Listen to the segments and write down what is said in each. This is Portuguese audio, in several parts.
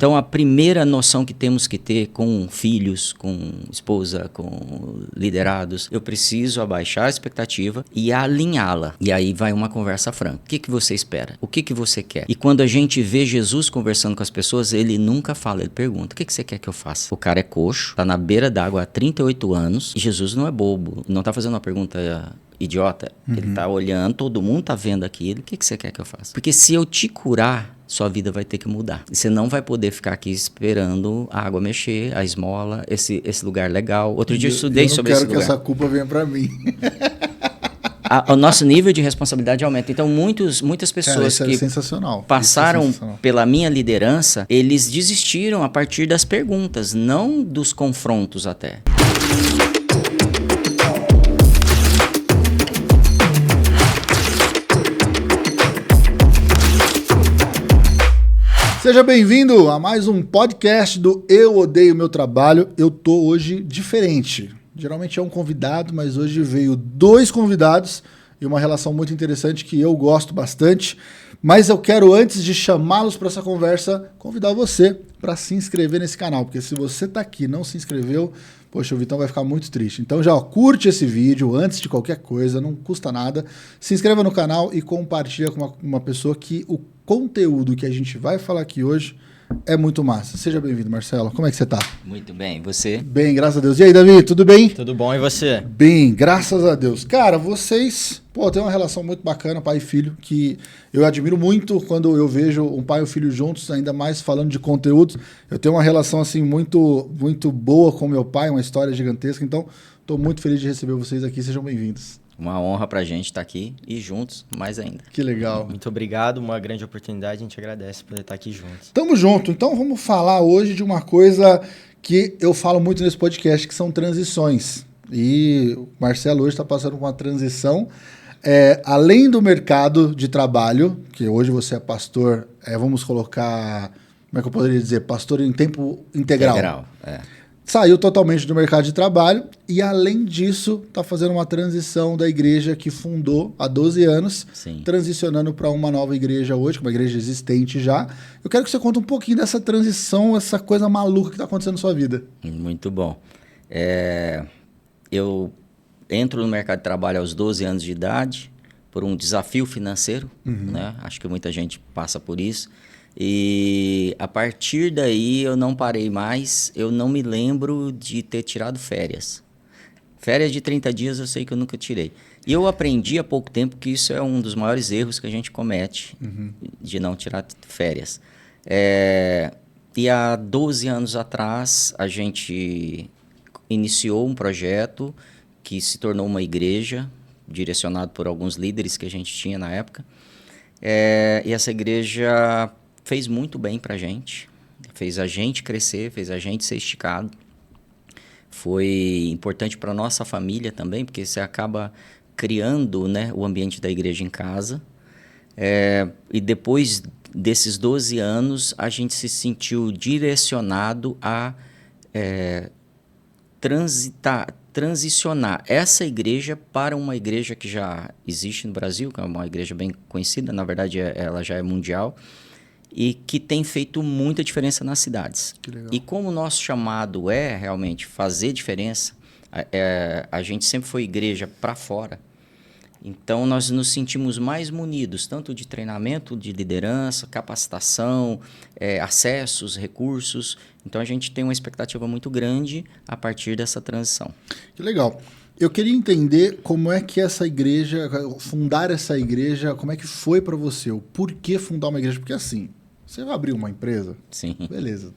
Então, a primeira noção que temos que ter com filhos, com esposa, com liderados, eu preciso abaixar a expectativa e alinhá-la. E aí vai uma conversa franca. O que você espera? O que você quer? E quando a gente vê Jesus conversando com as pessoas, ele nunca fala, ele pergunta, o que você quer que eu faça? O cara é coxo, tá na beira d'água há 38 anos, e Jesus não é bobo, não tá fazendo uma pergunta idiota, ele tá olhando, todo mundo tá vendo aquilo, o que você quer que eu faça? Porque se eu te curar, sua vida vai ter que mudar. Você não vai poder ficar aqui esperando a água mexer, a esmola, esse lugar legal. Outro dia eu estudei sobre esse lugar. Eu não quero que essa culpa venha para mim. O nosso nível de responsabilidade aumenta. Então, muitas pessoas que passaram pela minha liderança, eles desistiram a partir das perguntas, não dos confrontos até. Seja bem-vindo a mais um podcast do Eu Odeio Meu Trabalho. Eu tô hoje diferente. Geralmente é um convidado, mas hoje veio 2 convidados e uma relação muito interessante que eu gosto bastante. Mas eu quero, antes de chamá-los para essa conversa, convidar você para se inscrever nesse canal, porque se você tá aqui e não se inscreveu, poxa, o Vitão vai ficar muito triste. Então já curte esse vídeo antes de qualquer coisa, não custa nada. Se inscreva no canal e compartilha com uma pessoa que o conteúdo que a gente vai falar aqui hoje é muito massa. Seja bem-vindo, Marcelo. Como é que você tá? Muito bem. Você? Bem, graças a Deus. E aí, Davi, tudo bem? Tudo bom, e você? Bem, graças a Deus. Cara, vocês, tem uma relação muito bacana, pai e filho, que eu admiro muito quando eu vejo um pai e um filho juntos, ainda mais falando de conteúdos. Eu tenho uma relação, assim, muito, muito boa com meu pai, uma história gigantesca. Então, estou muito feliz de receber vocês aqui. Sejam bem-vindos. Uma honra pra gente estar aqui e juntos, mais ainda. Que legal. Muito obrigado, uma grande oportunidade, a gente agradece por estar aqui juntos. Tamo junto. Então vamos falar hoje de uma coisa que eu falo muito nesse podcast, que são transições. E o Marcelo hoje está passando por uma transição. Além do mercado de trabalho, que hoje você é pastor, vamos colocar, como é que eu poderia dizer? Pastor em tempo integral. Integral, Saiu totalmente do mercado de trabalho e, além disso, está fazendo uma transição da igreja que fundou há 12 anos, Sim. Transicionando para uma nova igreja hoje, uma igreja existente já. Eu quero que você conte um pouquinho dessa transição, essa coisa maluca que está acontecendo na sua vida. Muito bom. Eu entro no mercado de trabalho aos 12 anos de idade, por um desafio financeiro, né? Acho que muita gente passa por isso. E a partir daí eu não parei mais, eu não me lembro de ter tirado férias. Férias de 30 dias eu sei que eu nunca tirei. E eu aprendi há pouco tempo que isso é um dos maiores erros que a gente comete, de não tirar férias. E há 12 anos atrás a gente iniciou um projeto que se tornou uma igreja, direcionado por alguns líderes que a gente tinha na época. E essa igreja fez muito bem pra gente, fez a gente crescer, fez a gente ser esticado. Foi importante para nossa família também, porque você acaba criando, né, o ambiente da igreja em casa. E depois desses 12 anos, a gente se sentiu direcionado a transicionar essa igreja para uma igreja que já existe no Brasil, que é uma igreja bem conhecida, na verdade ela já é mundial, e que tem feito muita diferença nas cidades. Que legal. E como o nosso chamado é realmente fazer diferença, a gente sempre foi igreja para fora, então nós nos sentimos mais munidos, tanto de treinamento, de liderança, capacitação, acessos, recursos. Então a gente tem uma expectativa muito grande a partir dessa transição. Que legal. Eu queria entender como é que essa igreja, fundar essa igreja, como é que foi para você? O porquê fundar uma igreja? Porque assim, você vai abrir uma empresa, Sim. Beleza,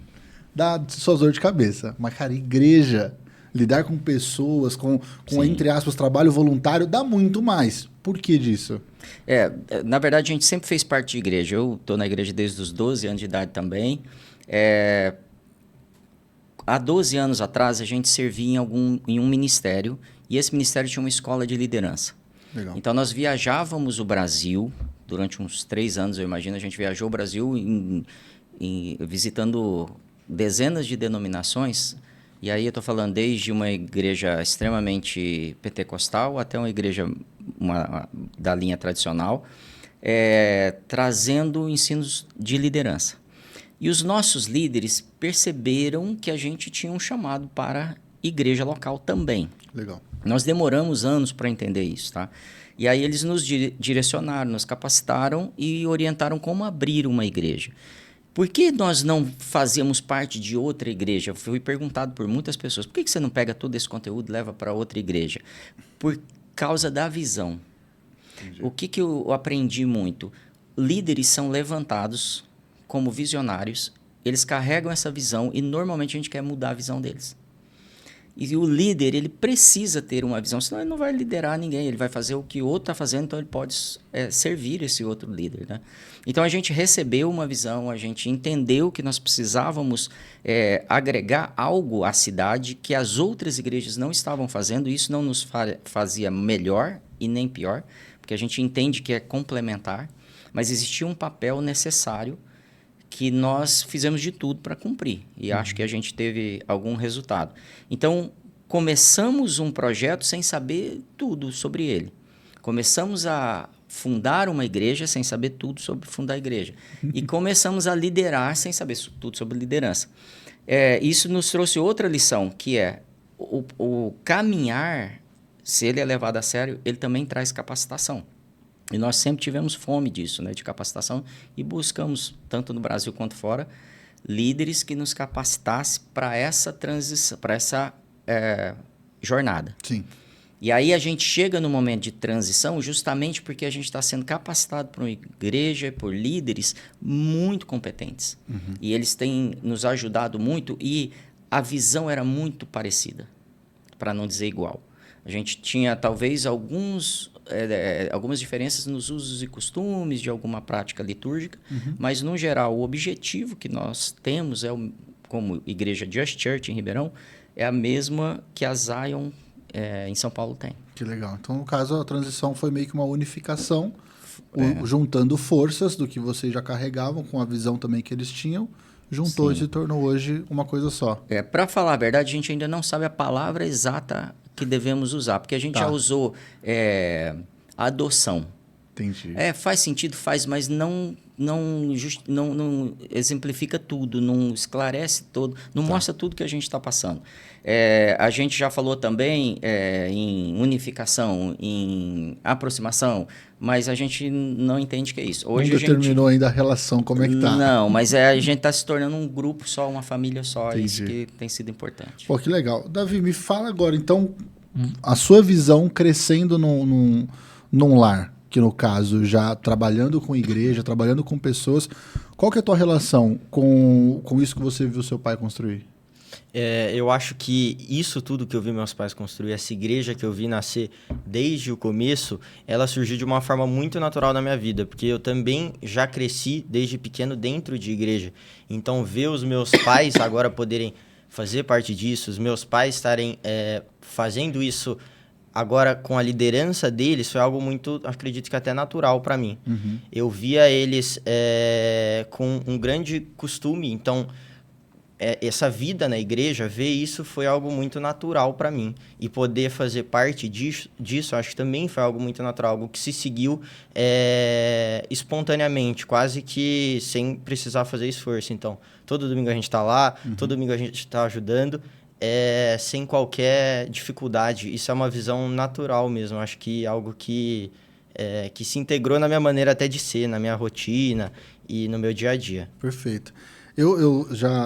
dá suas dores de cabeça. Mas, cara, igreja, lidar com pessoas, com entre aspas, trabalho voluntário, dá muito mais. Por que disso? Na verdade, a gente sempre fez parte de igreja. Eu estou na igreja desde os 12 anos de idade também. Há 12 anos atrás, a gente servia em um ministério, e esse ministério tinha uma escola de liderança. Legal. Então, nós viajávamos o Brasil, durante uns 3 anos, eu imagino, a gente viajou o Brasil visitando dezenas de denominações. E aí eu estou falando desde uma igreja extremamente pentecostal até uma igreja da linha tradicional, trazendo ensinos de liderança. E os nossos líderes perceberam que a gente tinha um chamado para igreja local também. Legal. Nós demoramos anos para entender isso, tá? E aí eles nos direcionaram, nos capacitaram e orientaram como abrir uma igreja. Por que nós não fazíamos parte de outra igreja? Eu fui perguntado por muitas pessoas, por que você não pega todo esse conteúdo e leva para outra igreja? Por causa da visão. Entendi. O que eu aprendi muito? Líderes são levantados como visionários, eles carregam essa visão e normalmente a gente quer mudar a visão deles. E o líder, ele precisa ter uma visão, senão ele não vai liderar ninguém, ele vai fazer o que o outro está fazendo, então ele pode servir esse outro líder, né? Então a gente recebeu uma visão, a gente entendeu que nós precisávamos agregar algo à cidade que as outras igrejas não estavam fazendo, e isso não nos fazia melhor e nem pior, porque a gente entende que é complementar, mas existia um papel necessário que nós fizemos de tudo para cumprir. E acho que a gente teve algum resultado. Então, começamos um projeto sem saber tudo sobre ele. Começamos a fundar uma igreja sem saber tudo sobre fundar a igreja. E começamos a liderar sem saber tudo sobre liderança. Isso nos trouxe outra lição, que é o caminhar, se ele é levado a sério, ele também traz capacitação. E nós sempre tivemos fome disso, né, de capacitação, e buscamos, tanto no Brasil quanto fora, líderes que nos capacitassem para essa transição, para essa jornada. Sim. E aí a gente chega no momento de transição justamente porque a gente está sendo capacitado por uma igreja, por líderes muito competentes. Uhum. E eles têm nos ajudado muito e a visão era muito parecida, para não dizer igual. A gente tinha talvez algumas diferenças nos usos e costumes de alguma prática litúrgica, mas, no geral, o objetivo que nós temos, como Igreja Just Church em Ribeirão, é a mesma que a Zion em São Paulo tem. Que legal. Então, no caso, a transição foi meio que uma unificação, juntando forças do que vocês já carregavam, com a visão também que eles tinham, juntou e se tornou hoje uma coisa só. Para falar a verdade, a gente ainda não sabe a palavra exata que devemos usar, porque a gente já usou adoção. Entendi. Faz sentido, faz, mas não exemplifica tudo, não esclarece todo, não mostra tudo que a gente está passando. A gente já falou também em unificação, em aproximação, mas a gente não entende que é isso. Hoje não determinou ainda a relação, como é que tá. Não, mas a gente está se tornando um grupo só, uma família só. Entendi. Isso que tem sido importante. Pô, que legal. Davi, me fala agora, então, a sua visão crescendo num lar, que no caso, já trabalhando com igreja, trabalhando com pessoas, qual que é a tua relação com isso que você viu seu pai construir? Eu acho que isso tudo que eu vi meus pais construir, essa igreja que eu vi nascer desde o começo, ela surgiu de uma forma muito natural na minha vida, porque eu também já cresci desde pequeno dentro de igreja. Então, ver os meus pais agora poderem fazer parte disso, os meus pais estarem fazendo isso agora com a liderança deles, foi algo muito, acredito que até natural para mim. Uhum. Eu via eles com um grande costume, então essa vida na igreja, ver isso foi algo muito natural para mim. E poder fazer parte disso, acho que também foi algo muito natural, algo que se seguiu espontaneamente, quase que sem precisar fazer esforço. Então, todo domingo a gente está lá, todo domingo a gente está ajudando, sem qualquer dificuldade. Isso é uma visão natural mesmo, acho que algo que se integrou na minha maneira até de ser, na minha rotina e no meu dia a dia. Perfeito.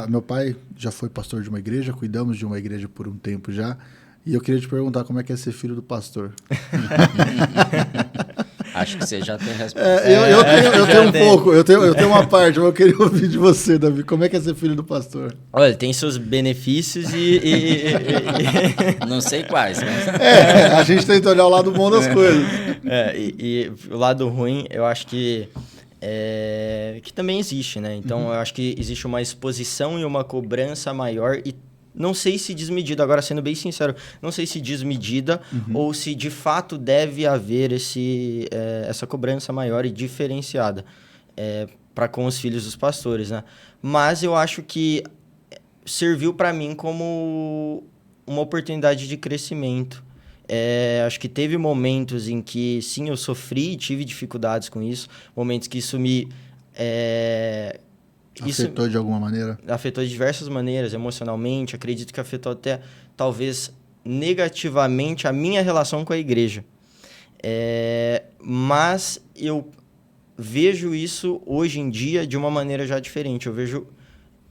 Meu pai já foi pastor de uma igreja, cuidamos de uma igreja por um tempo já, e eu queria te perguntar como é que é ser filho do pastor. Acho que você já tem resposta. Eu tenho um pouco, eu tenho uma parte, mas eu queria ouvir de você, Davi, como é que é ser filho do pastor? Olha, tem seus benefícios e... Não sei quais, mas... A gente tenta olhar o lado bom das coisas. E o lado ruim, eu acho que também existe, né? Então, eu acho que existe uma exposição e uma cobrança maior e não sei se desmedida, agora sendo bem sincero, não sei se desmedida ou se de fato deve haver essa cobrança maior e diferenciada para com os filhos dos pastores, né? Mas eu acho que serviu para mim como uma oportunidade de crescimento. Acho que teve momentos em que, sim, eu sofri, tive dificuldades com isso, momentos que isso me Afetou de alguma maneira? Afetou de diversas maneiras, emocionalmente. Acredito que afetou até, talvez, negativamente a minha relação com a igreja. Mas eu vejo isso hoje em dia de uma maneira já diferente. Eu vejo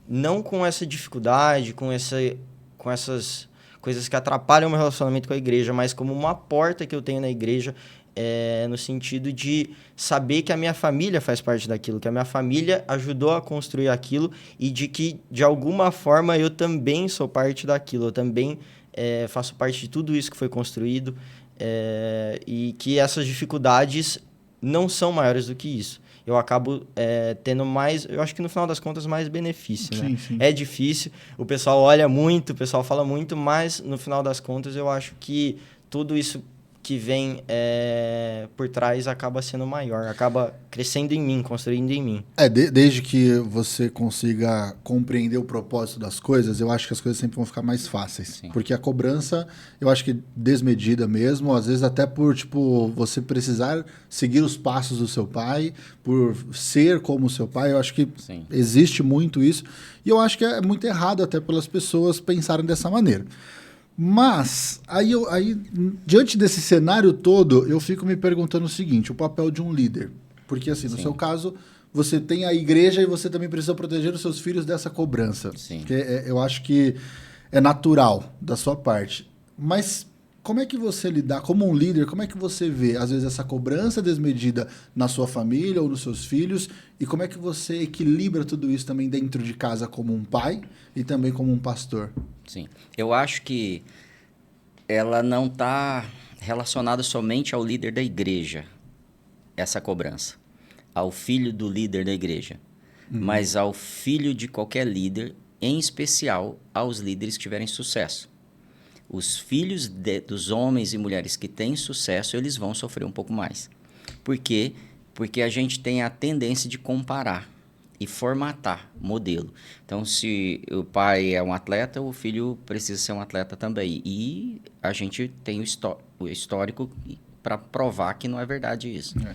não com essa dificuldade, com essas coisas que atrapalham o meu relacionamento com a igreja, mas como uma porta que eu tenho na igreja, no sentido de saber que a minha família faz parte daquilo, que a minha família ajudou a construir aquilo e de que, de alguma forma, eu também sou parte daquilo, eu também faço parte de tudo isso que foi construído, e que essas dificuldades não são maiores do que isso. Eu acabo tendo mais, eu acho que no final das contas, mais benefício, né? Sim, sim. É difícil, o pessoal olha muito, o pessoal fala muito, mas no final das contas eu acho que tudo isso que vem por trás acaba sendo maior, acaba crescendo em mim, construindo em mim. Desde que você consiga compreender o propósito das coisas, eu acho que as coisas sempre vão ficar mais fáceis. Sim. Porque a cobrança, eu acho que desmedida mesmo, às vezes até por, você precisar seguir os passos do seu pai, por ser como o seu pai, eu acho que Sim. existe muito isso. E eu acho que é muito errado até pelas pessoas pensarem dessa maneira. Mas, aí, diante desse cenário todo, eu fico me perguntando o seguinte, o papel de um líder. Porque, assim, no seu caso, você tem a igreja e você também precisa proteger os seus filhos dessa cobrança. Sim. Que eu acho que é natural da sua parte. Mas como é que você lidar, como um líder, como é que você vê, às vezes, essa cobrança desmedida na sua família ou nos seus filhos? E como é que você equilibra tudo isso também dentro de casa como um pai e também como um pastor? Sim. Eu acho que ela não está relacionada somente ao líder da igreja, essa cobrança, ao filho do líder da igreja, mas ao filho de qualquer líder, em especial aos líderes que tiverem sucesso. Os filhos dos homens e mulheres que têm sucesso, eles vão sofrer um pouco mais. Por quê? Porque a gente tem a tendência de comparar e formatar modelo. Então, se o pai é um atleta, o filho precisa ser um atleta também. E a gente tem o histórico para provar que não é verdade isso. Tá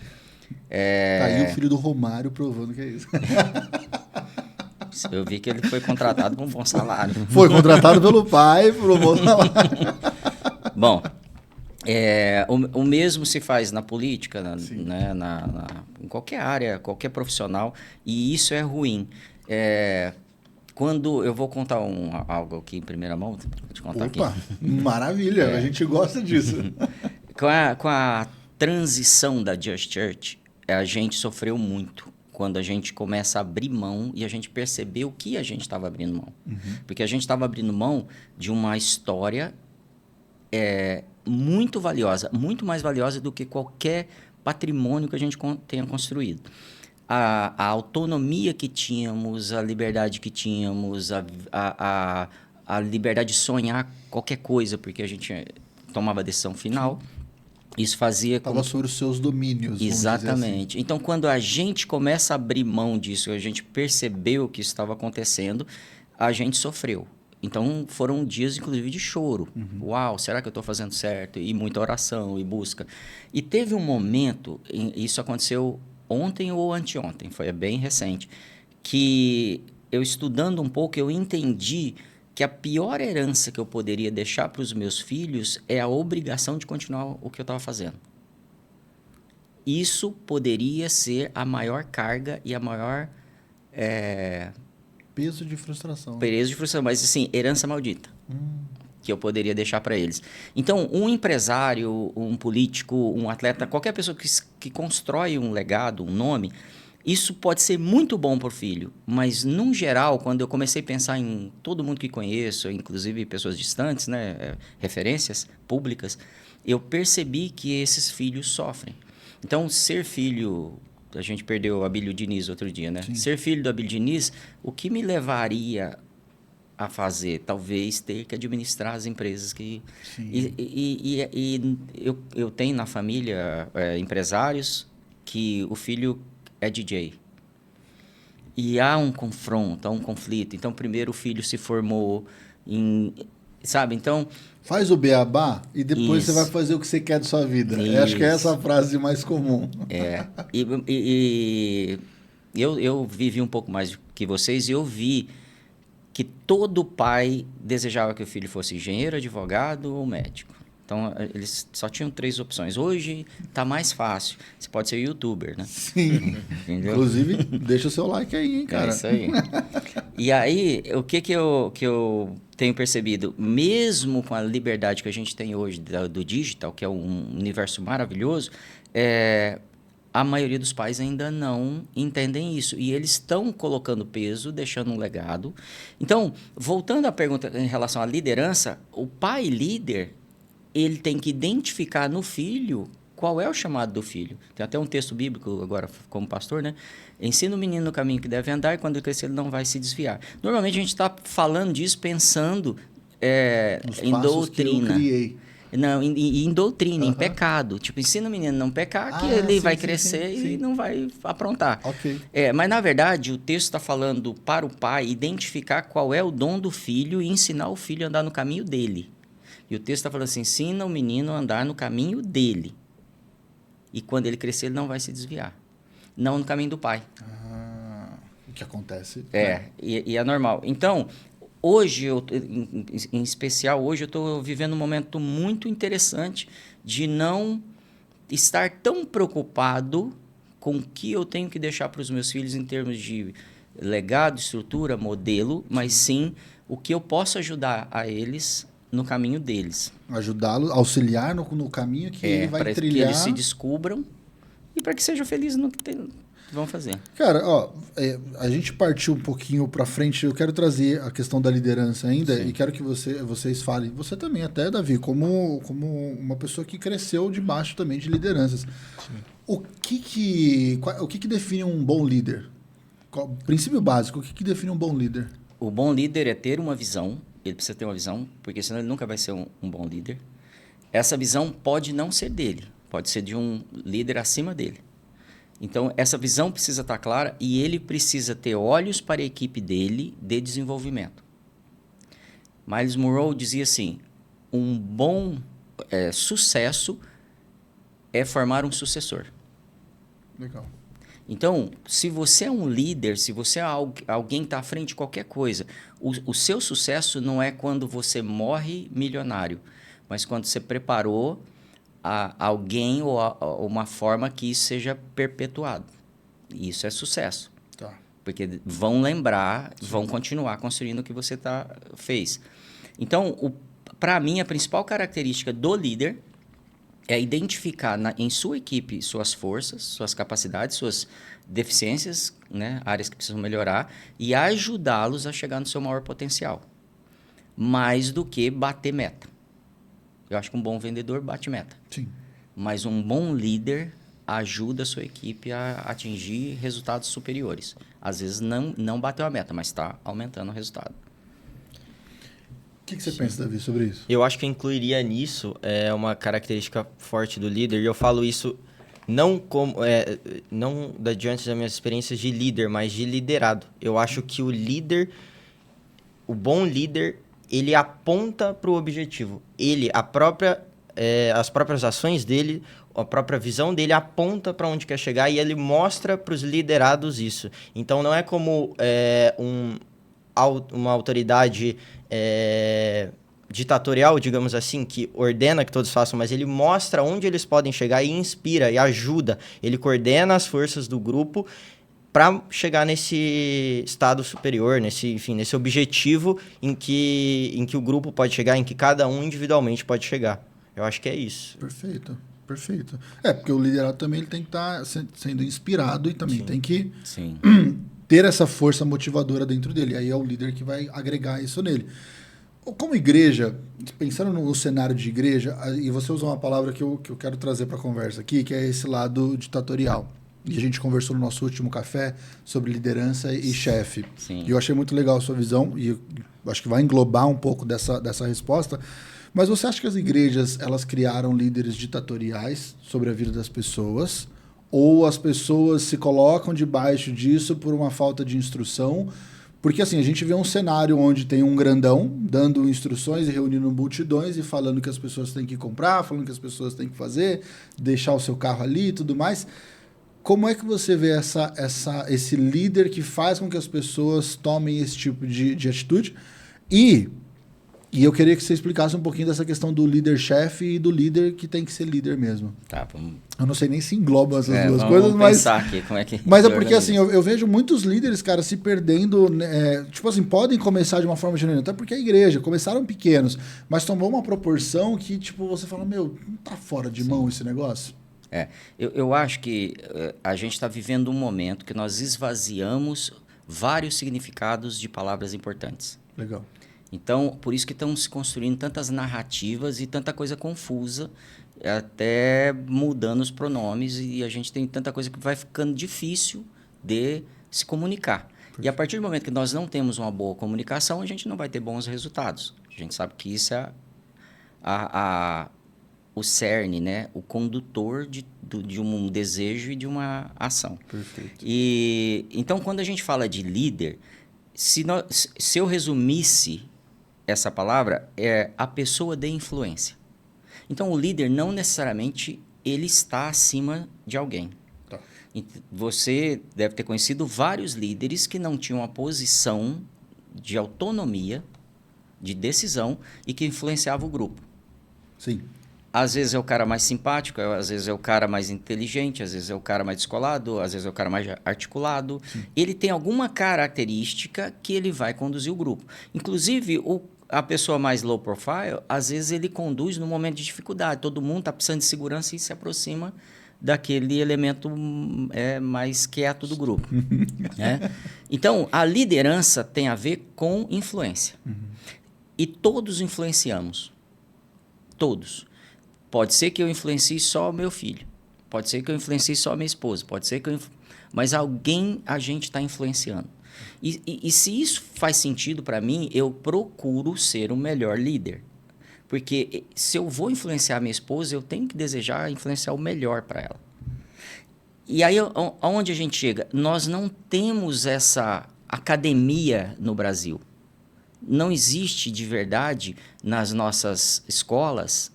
aí o filho do Romário provando que é isso. Eu vi que ele foi contratado com um bom salário. Foi contratado pelo pai por um bom salário. Bom, o mesmo se faz na política, né, em qualquer área, qualquer profissional, e isso é ruim. Quando eu vou contar algo aqui em primeira mão, vou te contar aqui. Maravilha, a gente gosta disso. Com a transição da Just Church, a gente sofreu muito quando a gente começa a abrir mão e a gente percebeu o que a gente estava abrindo mão. Porque a gente estava abrindo mão de uma história muito valiosa, muito mais valiosa do que qualquer patrimônio que a gente tenha construído. A autonomia que tínhamos, a liberdade que tínhamos, a liberdade de sonhar qualquer coisa, porque a gente tomava a decisão final. Isso fazia... Estava sobre os seus domínios. Exatamente. Assim. Então, quando a gente começa a abrir mão disso, a gente percebeu que isso estava acontecendo, a gente sofreu. Então, foram dias, inclusive, de choro. Uau, será que eu estou fazendo certo? E muita oração e busca. E teve um momento, isso aconteceu ontem ou anteontem, foi bem recente, que eu estudando um pouco, eu entendi que a pior herança que eu poderia deixar para os meus filhos é a obrigação de continuar o que eu estava fazendo. Isso poderia ser a maior carga e a maior... peso de frustração. Peso de frustração, mas assim, herança maldita. Que eu poderia deixar para eles. Então, um empresário, um político, um atleta, qualquer pessoa que constrói um legado, um nome... Isso pode ser muito bom para o filho, mas, num geral, quando eu comecei a pensar em todo mundo que conheço, inclusive pessoas distantes, né, referências públicas, eu percebi que esses filhos sofrem. Então, ser filho... A gente perdeu o Abílio Diniz outro dia, né? Sim. Ser filho do Abílio Diniz, o que me levaria a fazer? Talvez ter que administrar as empresas que... E eu tenho na família empresários que o filho... é DJ. E há um confronto, há um conflito. Então, primeiro o filho se formou em... Sabe? Então... Faz o beabá e depois você vai fazer o que você quer da sua vida. Eu acho que é essa a frase mais comum. Eu vivi um pouco mais que vocês, e eu vi que todo pai desejava que o filho fosse engenheiro, advogado ou médico. Então, eles só tinham 3 opções. Hoje está mais fácil. Você pode ser youtuber, né? Sim. Entendeu? Inclusive, deixa o seu like aí, hein, cara. É isso aí. E aí, o que eu tenho percebido? Mesmo com a liberdade que a gente tem hoje do digital, que é um universo maravilhoso, a maioria dos pais ainda não entendem isso. E eles estão colocando peso, deixando um legado. Então, voltando à pergunta em relação à liderança, o pai líder, ele tem que identificar no filho qual é o chamado do filho. Tem até um texto bíblico, agora como pastor, né? Ensina o menino no caminho que deve andar e quando ele crescer ele não vai se desviar. Normalmente a gente está falando disso pensando em doutrina. Que eu criei. Não, em doutrina, em pecado. Tipo, ensina o menino a não pecar, que ele vai crescer e não vai aprontar. Ok. Mas, na verdade, o texto está falando para o pai identificar qual é o dom do filho e ensinar o filho a andar no caminho dele. E o texto está falando assim, ensina o menino a andar no caminho dele. E quando ele crescer, ele não vai se desviar. Não no caminho do pai. O que acontece. E é normal. Então, hoje, em especial hoje, eu estou vivendo um momento muito interessante de não estar tão preocupado com o que eu tenho que deixar para os meus filhos em termos de legado, estrutura, modelo, mas sim o que eu posso ajudar a eles no caminho deles. Ajudá-lo, auxiliar no caminho que ele vai trilhar. Para que eles se descubram e para que sejam felizes no que vão fazer. Cara, a gente partiu um pouquinho para frente. Eu quero trazer a questão da liderança ainda. Sim. E quero que vocês falem. Você também até, Davi, como uma pessoa que cresceu debaixo também de lideranças. Sim. O que define um bom líder? Princípio básico, o que define um bom líder? O bom líder é ter uma visão. Ele precisa ter uma visão, porque senão ele nunca vai ser um bom líder. Essa visão pode não ser dele, pode ser de um líder acima dele. Então, essa visão precisa estar clara e ele precisa ter olhos para a equipe dele de desenvolvimento. Miles Monroe dizia assim, um bom sucesso é formar um sucessor. Legal. Então, se você é um líder, se você é alguém que está à frente de qualquer coisa, o seu sucesso não é quando você morre milionário, mas quando você preparou alguém ou uma forma que isso seja perpetuado. Isso é sucesso. Tá. Porque vão lembrar, vão continuar construindo o que você fez. Então, para mim, a principal característica do líder é identificar em sua equipe suas forças, suas capacidades, suas deficiências, né, áreas que precisam melhorar, e ajudá-los a chegar no seu maior potencial. Mais do que bater meta. Eu acho que um bom vendedor bate meta. Sim. Mas um bom líder ajuda a sua equipe a atingir resultados superiores. Às vezes não bateu a meta, mas está aumentando o resultado. O que você pensa, Davi, sobre isso? Eu acho que eu incluiria nisso uma característica forte do líder, e eu falo isso não diante das minhas experiências de líder, mas de liderado. Eu acho que o bom líder, ele aponta para o objetivo. As próprias ações dele, a própria visão dele aponta para onde quer chegar e ele mostra para os liderados isso. Então, não é como uma autoridade ditatorial, digamos assim, que ordena que todos façam, mas ele mostra onde eles podem chegar e inspira e ajuda. Ele coordena as forças do grupo para chegar nesse estado superior, nesse objetivo em que o grupo pode chegar, em que cada um individualmente pode chegar. Eu acho que é isso. Perfeito. Porque o liderado também ele tem que estar sendo inspirado e também tem que ter essa força motivadora dentro dele. Aí é o líder que vai agregar isso nele. Como igreja, pensando no cenário de igreja, e você usou uma palavra que eu quero trazer para a conversa aqui, que é esse lado ditatorial. E a gente conversou no nosso último café sobre liderança e chefe. E eu achei muito legal a sua visão, e eu acho que vai englobar um pouco dessa resposta. Mas você acha que as igrejas elas criaram líderes ditatoriais sobre a vida das pessoas? Ou as pessoas se colocam debaixo disso por uma falta de instrução? Porque assim, a gente vê um cenário onde tem um grandão dando instruções e reunindo multidões e falando que as pessoas têm que comprar, falando que as pessoas têm que fazer, deixar o seu carro ali e tudo mais. como é que você vê esse líder que faz com que as pessoas tomem esse tipo de atitude? E eu queria que você explicasse um pouquinho dessa questão do líder-chefe e do líder que tem que ser líder mesmo. Tá, vamos... Eu não sei nem se englobam essas duas vamos coisas, mas... pensar aqui como é que... Mas é porque, assim, eu vejo muitos líderes, cara, se perdendo, né, tipo assim, podem começar de uma forma genuína, até porque a igreja, começaram pequenos, mas tomou uma proporção que, tipo, você fala, meu, não tá fora de mão esse negócio? Eu acho que a gente está vivendo um momento que nós esvaziamos vários significados de palavras importantes. Legal. Então, por isso que estão se construindo tantas narrativas e tanta coisa confusa, até mudando os pronomes, e a gente tem tanta coisa que vai ficando difícil de se comunicar. E a partir do momento que nós não temos uma boa comunicação, a gente não vai ter bons resultados. A gente sabe que isso é o cerne, né? O condutor de um desejo e de uma ação. Perfeito. Então, quando a gente fala de líder, se eu resumisse essa palavra, é a pessoa de influência. Então, o líder não necessariamente ele está acima de alguém. Tá. Você deve ter conhecido vários líderes que não tinham uma posição de autonomia, de decisão e que influenciava o grupo. Sim. Às vezes é o cara mais simpático, às vezes é o cara mais inteligente, às vezes é o cara mais descolado, às vezes é o cara mais articulado. Sim. Ele tem alguma característica que ele vai conduzir o grupo. Inclusive, a pessoa mais low profile, às vezes ele conduz no momento de dificuldade. Todo mundo está precisando de segurança e se aproxima daquele elemento mais quieto do grupo. Né? Então, a liderança tem a ver com influência. Uhum. E todos influenciamos. Todos. Pode ser que eu influencie só o meu filho. Pode ser que eu influencie só a minha esposa. Pode ser que mas alguém a gente está influenciando. E se isso faz sentido para mim, eu procuro ser o melhor líder. Porque se eu vou influenciar a minha esposa, eu tenho que desejar influenciar o melhor para ela. E aí, aonde a gente chega? Nós não temos essa academia no Brasil. Não existe de verdade nas nossas escolas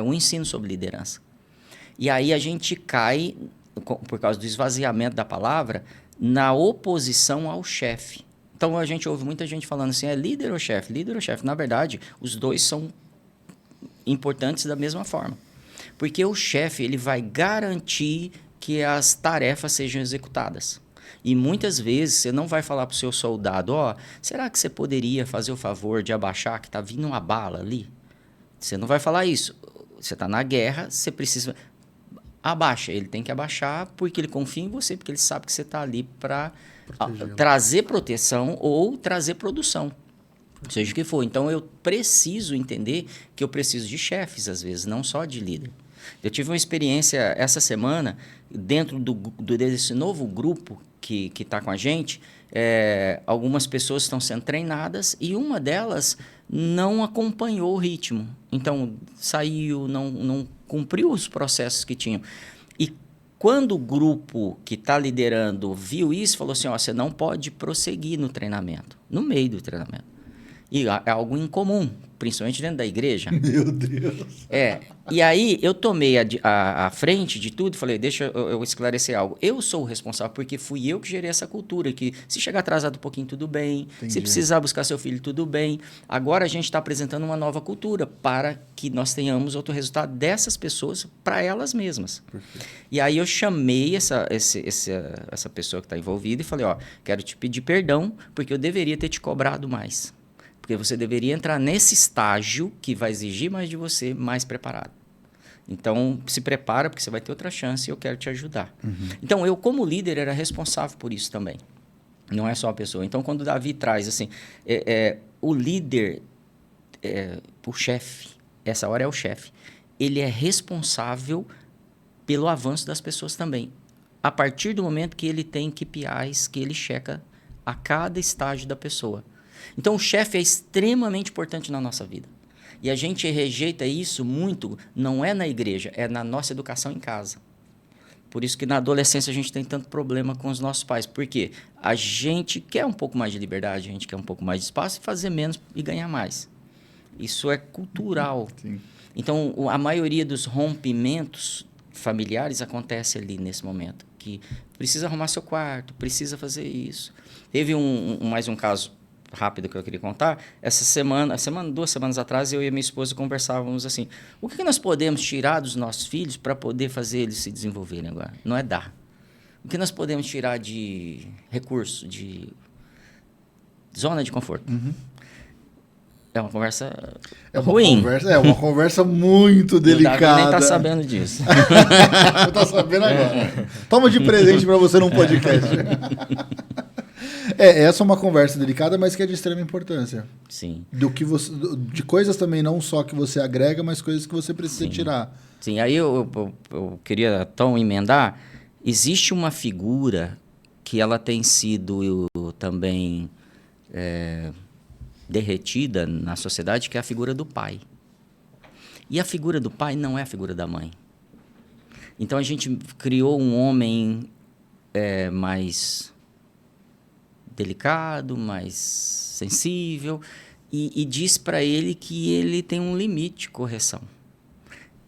um ensino sobre liderança. E aí a gente cai, por causa do esvaziamento da palavra, na oposição ao chefe. Então a gente ouve muita gente falando assim, é líder ou chefe? Líder ou chefe? Na verdade, os dois são importantes da mesma forma. Porque o chefe ele vai garantir que as tarefas sejam executadas. E muitas vezes você não vai falar para o seu soldado, será que você poderia fazer o favor de abaixar que está vindo uma bala ali? Você não vai falar isso. Você está na guerra, você precisa... Abaixa. Ele tem que abaixar porque ele confia em você, porque ele sabe que você está ali para trazer proteção ou trazer produção. Seja o que for. Então, eu preciso entender que eu preciso de chefes, às vezes, não só de líder. Eu tive uma experiência essa semana, dentro desse novo grupo que está com a gente, algumas pessoas estão sendo treinadas e uma delas não acompanhou o ritmo. Então, saiu, não cumpriu os processos que tinham. E quando o grupo que está liderando viu isso, falou assim, você não pode prosseguir no treinamento, no meio do treinamento. E é algo incomum, principalmente dentro da igreja. Meu Deus! E aí eu tomei a frente de tudo e falei, deixa eu esclarecer algo. Eu sou o responsável porque fui eu que gerei essa cultura, que se chegar atrasado um pouquinho, tudo bem. Entendi. Se precisar buscar seu filho, tudo bem. Agora a gente está apresentando uma nova cultura para que nós tenhamos outro resultado dessas pessoas para elas mesmas. Perfeito. E aí eu chamei essa pessoa que está envolvida e falei, quero te pedir perdão porque eu deveria ter te cobrado mais. Porque você deveria entrar nesse estágio que vai exigir mais de você, mais preparado. Então, se prepara, porque você vai ter outra chance e eu quero te ajudar. Uhum. Então, eu, como líder, era responsável por isso também. Não é só a pessoa. Então, quando o Davi traz, assim, o líder, o chefe, essa hora é o chefe, ele é responsável pelo avanço das pessoas também. A partir do momento que ele tem KPIs, que ele checa a cada estágio da pessoa. Então, o chefe é extremamente importante na nossa vida. E a gente rejeita isso muito, não é na igreja, é na nossa educação em casa. Por isso que na adolescência a gente tem tanto problema com os nossos pais. Por quê? A gente quer um pouco mais de liberdade, a gente quer um pouco mais de espaço e fazer menos e ganhar mais. Isso é cultural. Sim. Então, a maioria dos rompimentos familiares acontece ali nesse momento. que precisa arrumar seu quarto, precisa fazer isso. Teve mais um caso rápido que eu queria contar. Essa semana, 2 semanas atrás, eu e a minha esposa conversávamos assim, o que nós podemos tirar dos nossos filhos para poder fazer eles se desenvolverem agora? Não é dar. O que nós podemos tirar de recurso, de zona de conforto? É uma conversa ruim. É uma conversa muito delicada. O Davi nem está sabendo disso. Eu tô sabendo agora. Toma de presente para você num podcast. Essa é uma conversa delicada, mas que é de extrema importância. Sim. De coisas também, não só que você agrega, mas coisas que você precisa tirar. Sim, aí eu queria então emendar. Existe uma figura que ela tem sido também derretida na sociedade, que é a figura do pai. E a figura do pai não é a figura da mãe. Então a gente criou um homem mais delicado, mais sensível, e diz para ele que ele tem um limite de correção.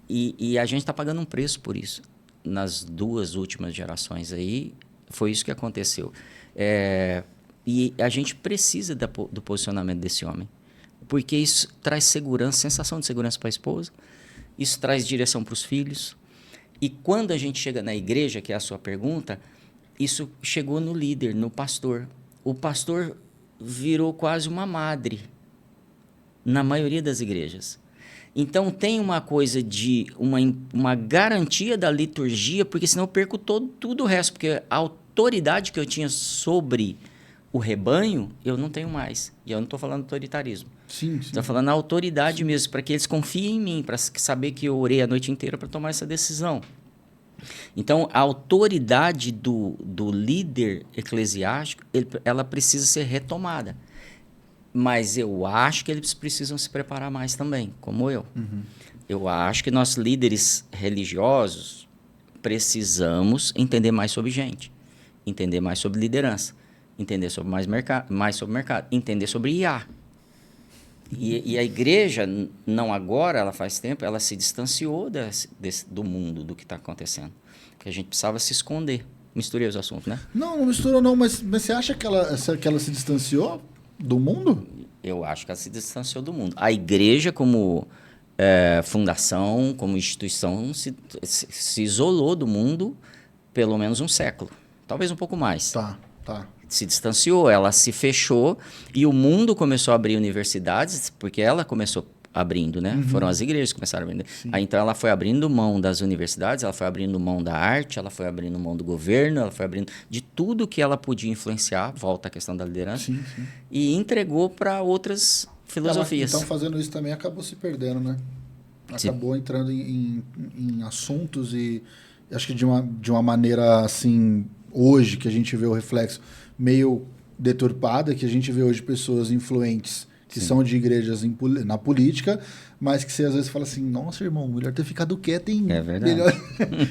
E a gente está pagando um preço por isso. Nas 2 últimas gerações aí, foi isso que aconteceu. E a gente precisa do posicionamento desse homem, porque isso traz segurança, sensação de segurança para a esposa, isso traz direção para os filhos. E quando a gente chega na igreja, que é a sua pergunta, isso chegou no líder, no pastor. O pastor virou quase uma madre na maioria das igrejas. Então tem uma coisa de uma garantia da liturgia, porque senão eu perco tudo o resto, porque a autoridade que eu tinha sobre o rebanho, eu não tenho mais. E eu não estou falando autoritarismo. Sim. Estou falando a autoridade mesmo, para que eles confiem em mim, para saber que eu orei a noite inteira para tomar essa decisão. Então, a autoridade do líder eclesiástico, ela precisa ser retomada. Mas eu acho que eles precisam se preparar mais também, como eu. Eu acho que nós, líderes religiosos, precisamos entender mais sobre gente, entender mais sobre liderança, entender sobre mais sobre mercado, entender sobre IA. E a igreja, não agora, ela faz tempo, ela se distanciou do mundo, do que está acontecendo. Porque a gente precisava se esconder. Misturei os assuntos, né? Não misturou não, mas você acha que ela se distanciou do mundo? Eu acho que ela se distanciou do mundo. A igreja, como fundação, como instituição, se isolou do mundo pelo menos um século. Talvez um pouco mais. Tá. Se distanciou, ela se fechou e o mundo começou a abrir universidades, porque ela começou abrindo, né? Foram as igrejas que começaram a abrir. Aí, então, ela foi abrindo mão das universidades, ela foi abrindo mão da arte, ela foi abrindo mão do governo, ela foi abrindo de tudo que ela podia influenciar, volta à questão da liderança, e entregou para outras filosofias. Então, fazendo isso também acabou se perdendo, né? Acabou entrando em assuntos e acho que de uma maneira, assim, hoje, que a gente vê o reflexo meio deturpada, que a gente vê hoje pessoas influentes que são de igrejas na política, mas que você às vezes fala assim, nossa, irmão, melhor ter ficado quieto, hein? É verdade. Melhor...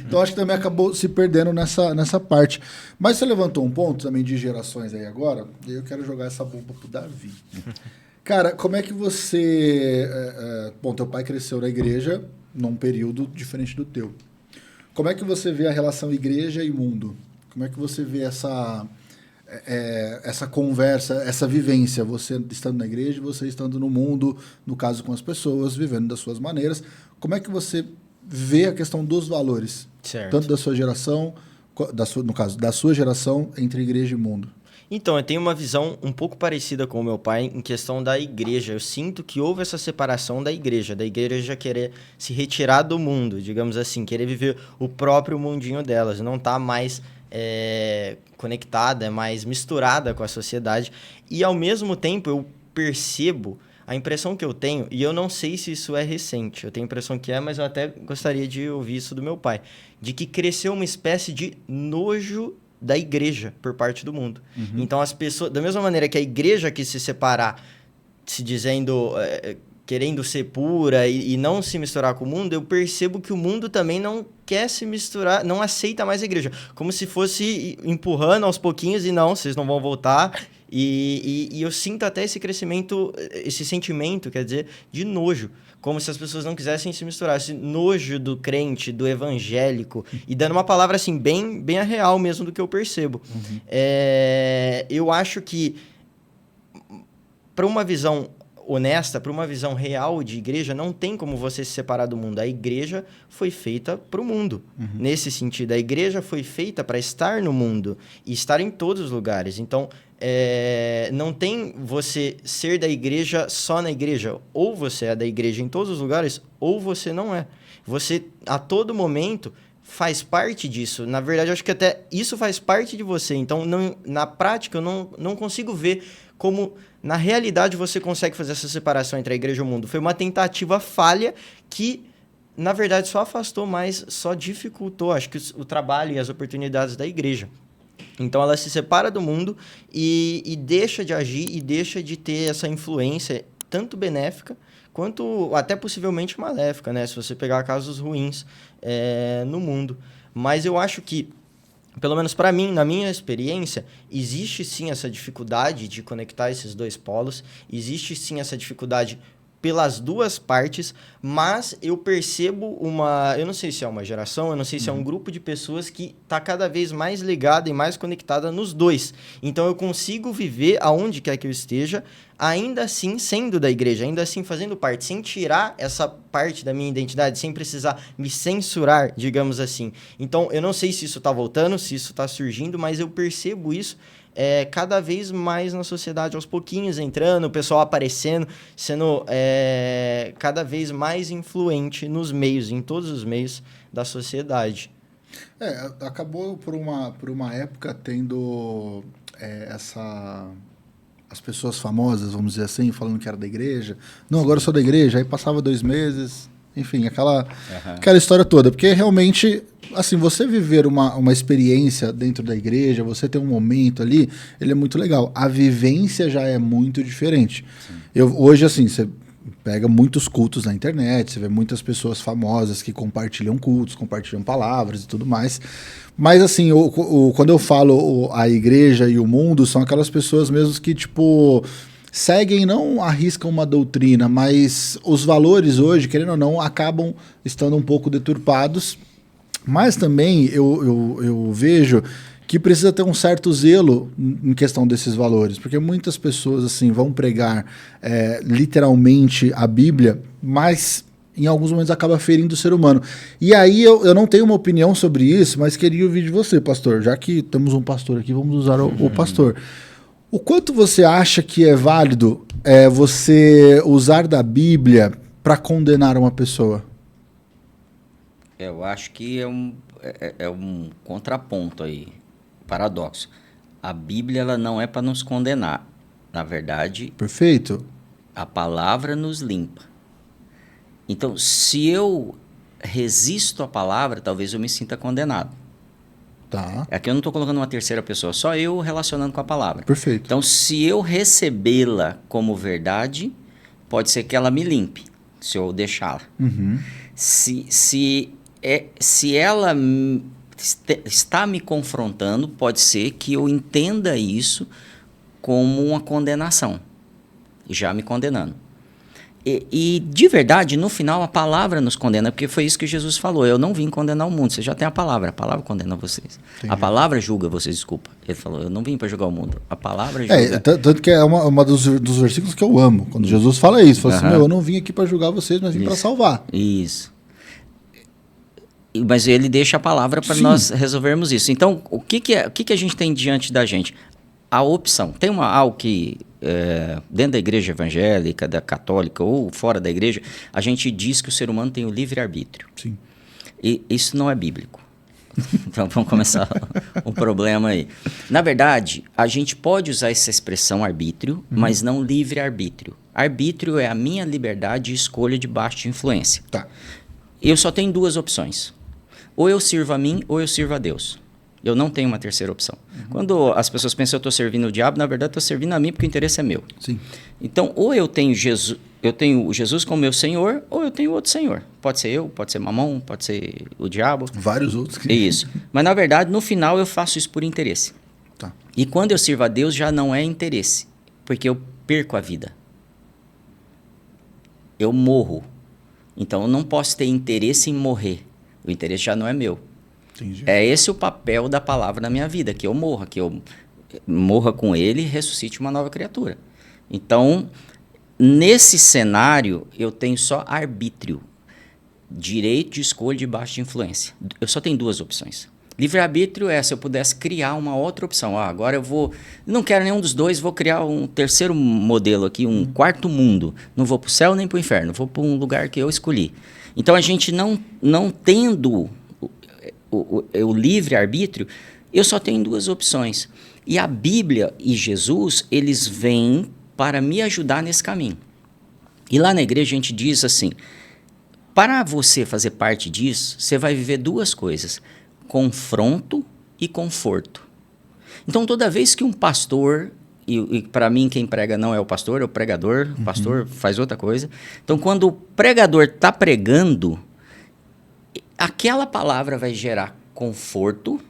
Então, acho que também acabou se perdendo nessa parte. Mas você levantou um ponto também de gerações aí agora, e eu quero jogar essa bomba pro Davi. Cara, como é que você... Bom, teu pai cresceu na igreja num período diferente do teu. Como é que você vê a relação igreja e mundo? Como é que você vê essa conversa, essa vivência, você estando na igreja, você estando no mundo, no caso com as pessoas, vivendo das suas maneiras. Como é que você vê a questão dos valores? Certo. Tanto da sua geração, no caso, da sua geração, entre igreja e mundo. Então, eu tenho uma visão um pouco parecida com o meu pai em questão da igreja. Eu sinto que houve essa separação da igreja querer se retirar do mundo, digamos assim, querer viver o próprio mundinho delas, não tá mais conectada, mais misturada com a sociedade. E, ao mesmo tempo, eu percebo a impressão que eu tenho, e eu não sei se isso é recente, eu tenho a impressão que mas eu até gostaria de ouvir isso do meu pai, de que cresceu uma espécie de nojo da igreja por parte do mundo. Então, as pessoas, da mesma maneira que a igreja quis se separar, se dizendo... querendo ser pura e não se misturar com o mundo, eu percebo que o mundo também não quer se misturar, não aceita mais a igreja. Como se fosse empurrando aos pouquinhos e não, vocês não vão voltar. E eu sinto até esse crescimento, esse sentimento, quer dizer, de nojo. Como se as pessoas não quisessem se misturar. Esse nojo do crente, do evangélico. E dando uma palavra, assim, bem a real mesmo do que eu percebo. Eu acho que, para uma visão honesta, para uma visão real de igreja, não tem como você se separar do mundo. A igreja foi feita para o mundo. Nesse sentido, a igreja foi feita para estar no mundo e estar em todos os lugares. Então, não tem você ser da igreja só na igreja. Ou você é da igreja em todos os lugares, ou você não é. Você, a todo momento, faz parte disso. Na verdade, eu acho que até isso faz parte de você. Então, na prática, eu não consigo ver como, na realidade, você consegue fazer essa separação entre a igreja e o mundo. Foi uma tentativa falha que, na verdade, só afastou mais, só dificultou, acho que o trabalho e as oportunidades da igreja. Então, ela se separa do mundo e deixa de agir e deixa de ter essa influência tanto benéfica quanto até possivelmente maléfica, né? Se você pegar casos ruins no mundo. Mas eu acho que, pelo menos para mim, na minha experiência, existe sim essa dificuldade de conectar esses dois polos, existe sim essa dificuldade pelas duas partes, mas eu percebo eu não sei se é uma geração, eu não sei se é um grupo de pessoas que está cada vez mais ligada e mais conectada nos dois. Então eu consigo viver aonde quer que eu esteja, ainda assim sendo da igreja, ainda assim fazendo parte, sem tirar essa parte da minha identidade, sem precisar me censurar, digamos assim. Então eu não sei se isso está voltando, se isso está surgindo, mas eu percebo isso cada vez mais na sociedade, aos pouquinhos entrando, o pessoal aparecendo, sendo cada vez mais influente nos meios, em todos os meios da sociedade. Acabou por uma época tendo as pessoas famosas, vamos dizer assim, falando que era da igreja. Não, agora eu sou da igreja. Aí passava 2 meses, enfim, aquela história toda. Porque realmente, assim, você viver uma experiência dentro da igreja, você ter um momento ali, ele é muito legal. A vivência já é muito diferente. Hoje, assim, você pega muitos cultos na internet, você vê muitas pessoas famosas que compartilham cultos, compartilham palavras e tudo mais. Mas, assim, quando eu falo a igreja e o mundo, são aquelas pessoas mesmo que, tipo, seguem, não arriscam uma doutrina, mas os valores hoje, querendo ou não, acabam estando um pouco deturpados. Mas também eu vejo que precisa ter um certo zelo em questão desses valores, porque muitas pessoas assim vão pregar literalmente a Bíblia, mas em alguns momentos acaba ferindo o ser humano. E aí eu não tenho uma opinião sobre isso, mas queria ouvir de você, pastor. Já que temos um pastor aqui, vamos usar o pastor. O quanto você acha que é válido você usar da Bíblia para condenar uma pessoa? Eu acho que é um contraponto aí, paradoxo. A Bíblia ela não é para nos condenar. Na verdade, perfeito. A palavra nos limpa. Então, se eu resisto à palavra, talvez eu me sinta condenado. Tá. Aqui eu não estou colocando uma terceira pessoa, só eu relacionando com a palavra. Perfeito. Então, se eu recebê-la como verdade, pode ser que ela me limpe, se eu deixá-la. Se ela está me confrontando, pode ser que eu entenda isso como uma condenação, já me condenando. E de verdade, no final, a palavra nos condena, porque foi isso que Jesus falou. Eu não vim condenar o mundo, você já tem a palavra condena vocês. Entendi. A palavra julga vocês, desculpa. Ele falou, eu não vim para julgar o mundo, a palavra julga. Tanto que é uma dos versículos que eu amo, quando Jesus fala isso, fala assim, eu não vim aqui para julgar vocês, mas vim para salvar. Isso. Mas ele deixa a palavra para nós resolvermos isso. Então, o que a gente tem diante da gente? A opção. Tem algo que, dentro da igreja evangélica, da católica ou fora da igreja, a gente diz que o ser humano tem o livre-arbítrio. Sim. E isso não é bíblico. Então, vamos começar um problema aí. Na verdade, a gente pode usar essa expressão arbítrio, mas não livre-arbítrio. Arbítrio é a minha liberdade de escolha debaixo de influência. Tá. Eu só tenho 2 opções. Ou eu sirvo a mim, ou eu sirvo a Deus. Eu não tenho uma terceira opção. Quando as pessoas pensam que eu estou servindo o diabo, na verdade, eu estou servindo a mim porque o interesse é meu. Sim. Então, ou eu tenho Jesus como meu Senhor, ou eu tenho outro Senhor. Pode ser eu, pode ser Mamão, pode ser o diabo. Vários outros. É isso. Mas, na verdade, no final, eu faço isso por interesse. Tá. E quando eu sirvo a Deus, já não é interesse, porque eu perco a vida. Eu morro. Então, eu não posso ter interesse em morrer. O interesse já não é meu. Entendi. É esse o papel da palavra na minha vida, que eu morra com ele e ressuscite uma nova criatura. Então, nesse cenário, eu tenho só arbítrio, direito de escolha debaixo de influência. Eu só tenho duas opções. Livre-arbítrio é se eu pudesse criar uma outra opção. Agora eu não quero nenhum dos dois, vou criar um terceiro modelo aqui, um quarto mundo. Não vou para o céu nem para o inferno, vou para um lugar que eu escolhi. Então, a gente não tendo o livre-arbítrio, eu só tenho duas opções. E a Bíblia e Jesus, eles vêm para me ajudar nesse caminho. E lá na igreja a gente diz assim, para você fazer parte disso, você vai viver duas coisas, confronto e conforto. Então, toda vez que um pastor, e para mim quem prega não é o pastor, é o pregador, o pastor faz outra coisa. Então, quando o pregador está pregando, aquela palavra vai gerar conforto,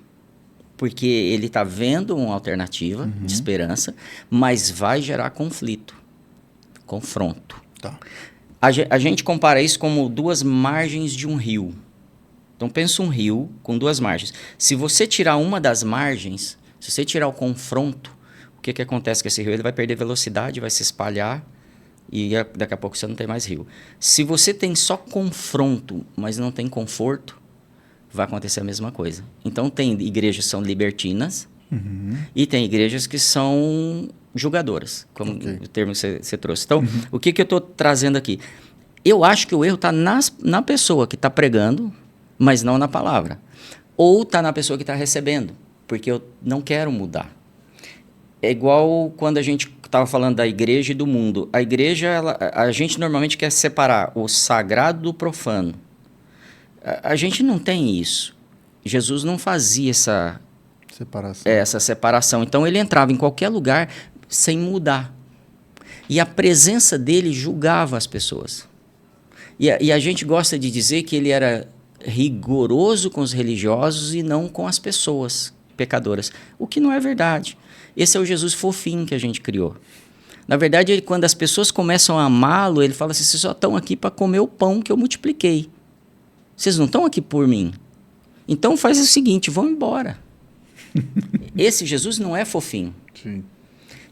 porque ele está vendo uma alternativa de esperança, mas vai gerar conflito, confronto. Tá. A gente compara isso como duas margens de um rio. Então, pensa um rio com duas margens. Se você tirar uma das margens, se você tirar o confronto, o que acontece com esse rio? Ele vai perder velocidade, vai se espalhar e daqui a pouco você não tem mais rio. Se você tem só confronto, mas não tem conforto, vai acontecer a mesma coisa. Então, tem igrejas que são libertinas e tem igrejas que são julgadoras, como o termo que você trouxe. Então, o que eu estou trazendo aqui? Eu acho que o erro está na pessoa que está pregando, mas não na palavra. Ou está na pessoa que está recebendo, porque eu não quero mudar. É igual quando a gente estava falando da igreja e do mundo. A igreja, a gente normalmente quer separar o sagrado do profano. A gente não tem isso. Jesus não fazia essa separação. Então, ele entrava em qualquer lugar sem mudar. E a presença dele julgava as pessoas. E a gente gosta de dizer que ele era rigoroso com os religiosos e não com as pessoas pecadoras. O que não é verdade. Esse é o Jesus fofinho que a gente criou. Na verdade, quando as pessoas começam a amá-lo, ele fala assim, vocês só estão aqui para comer o pão que eu multipliquei. Vocês não estão aqui por mim. Então faz o seguinte, vão embora. Esse Jesus não é fofinho. Sim.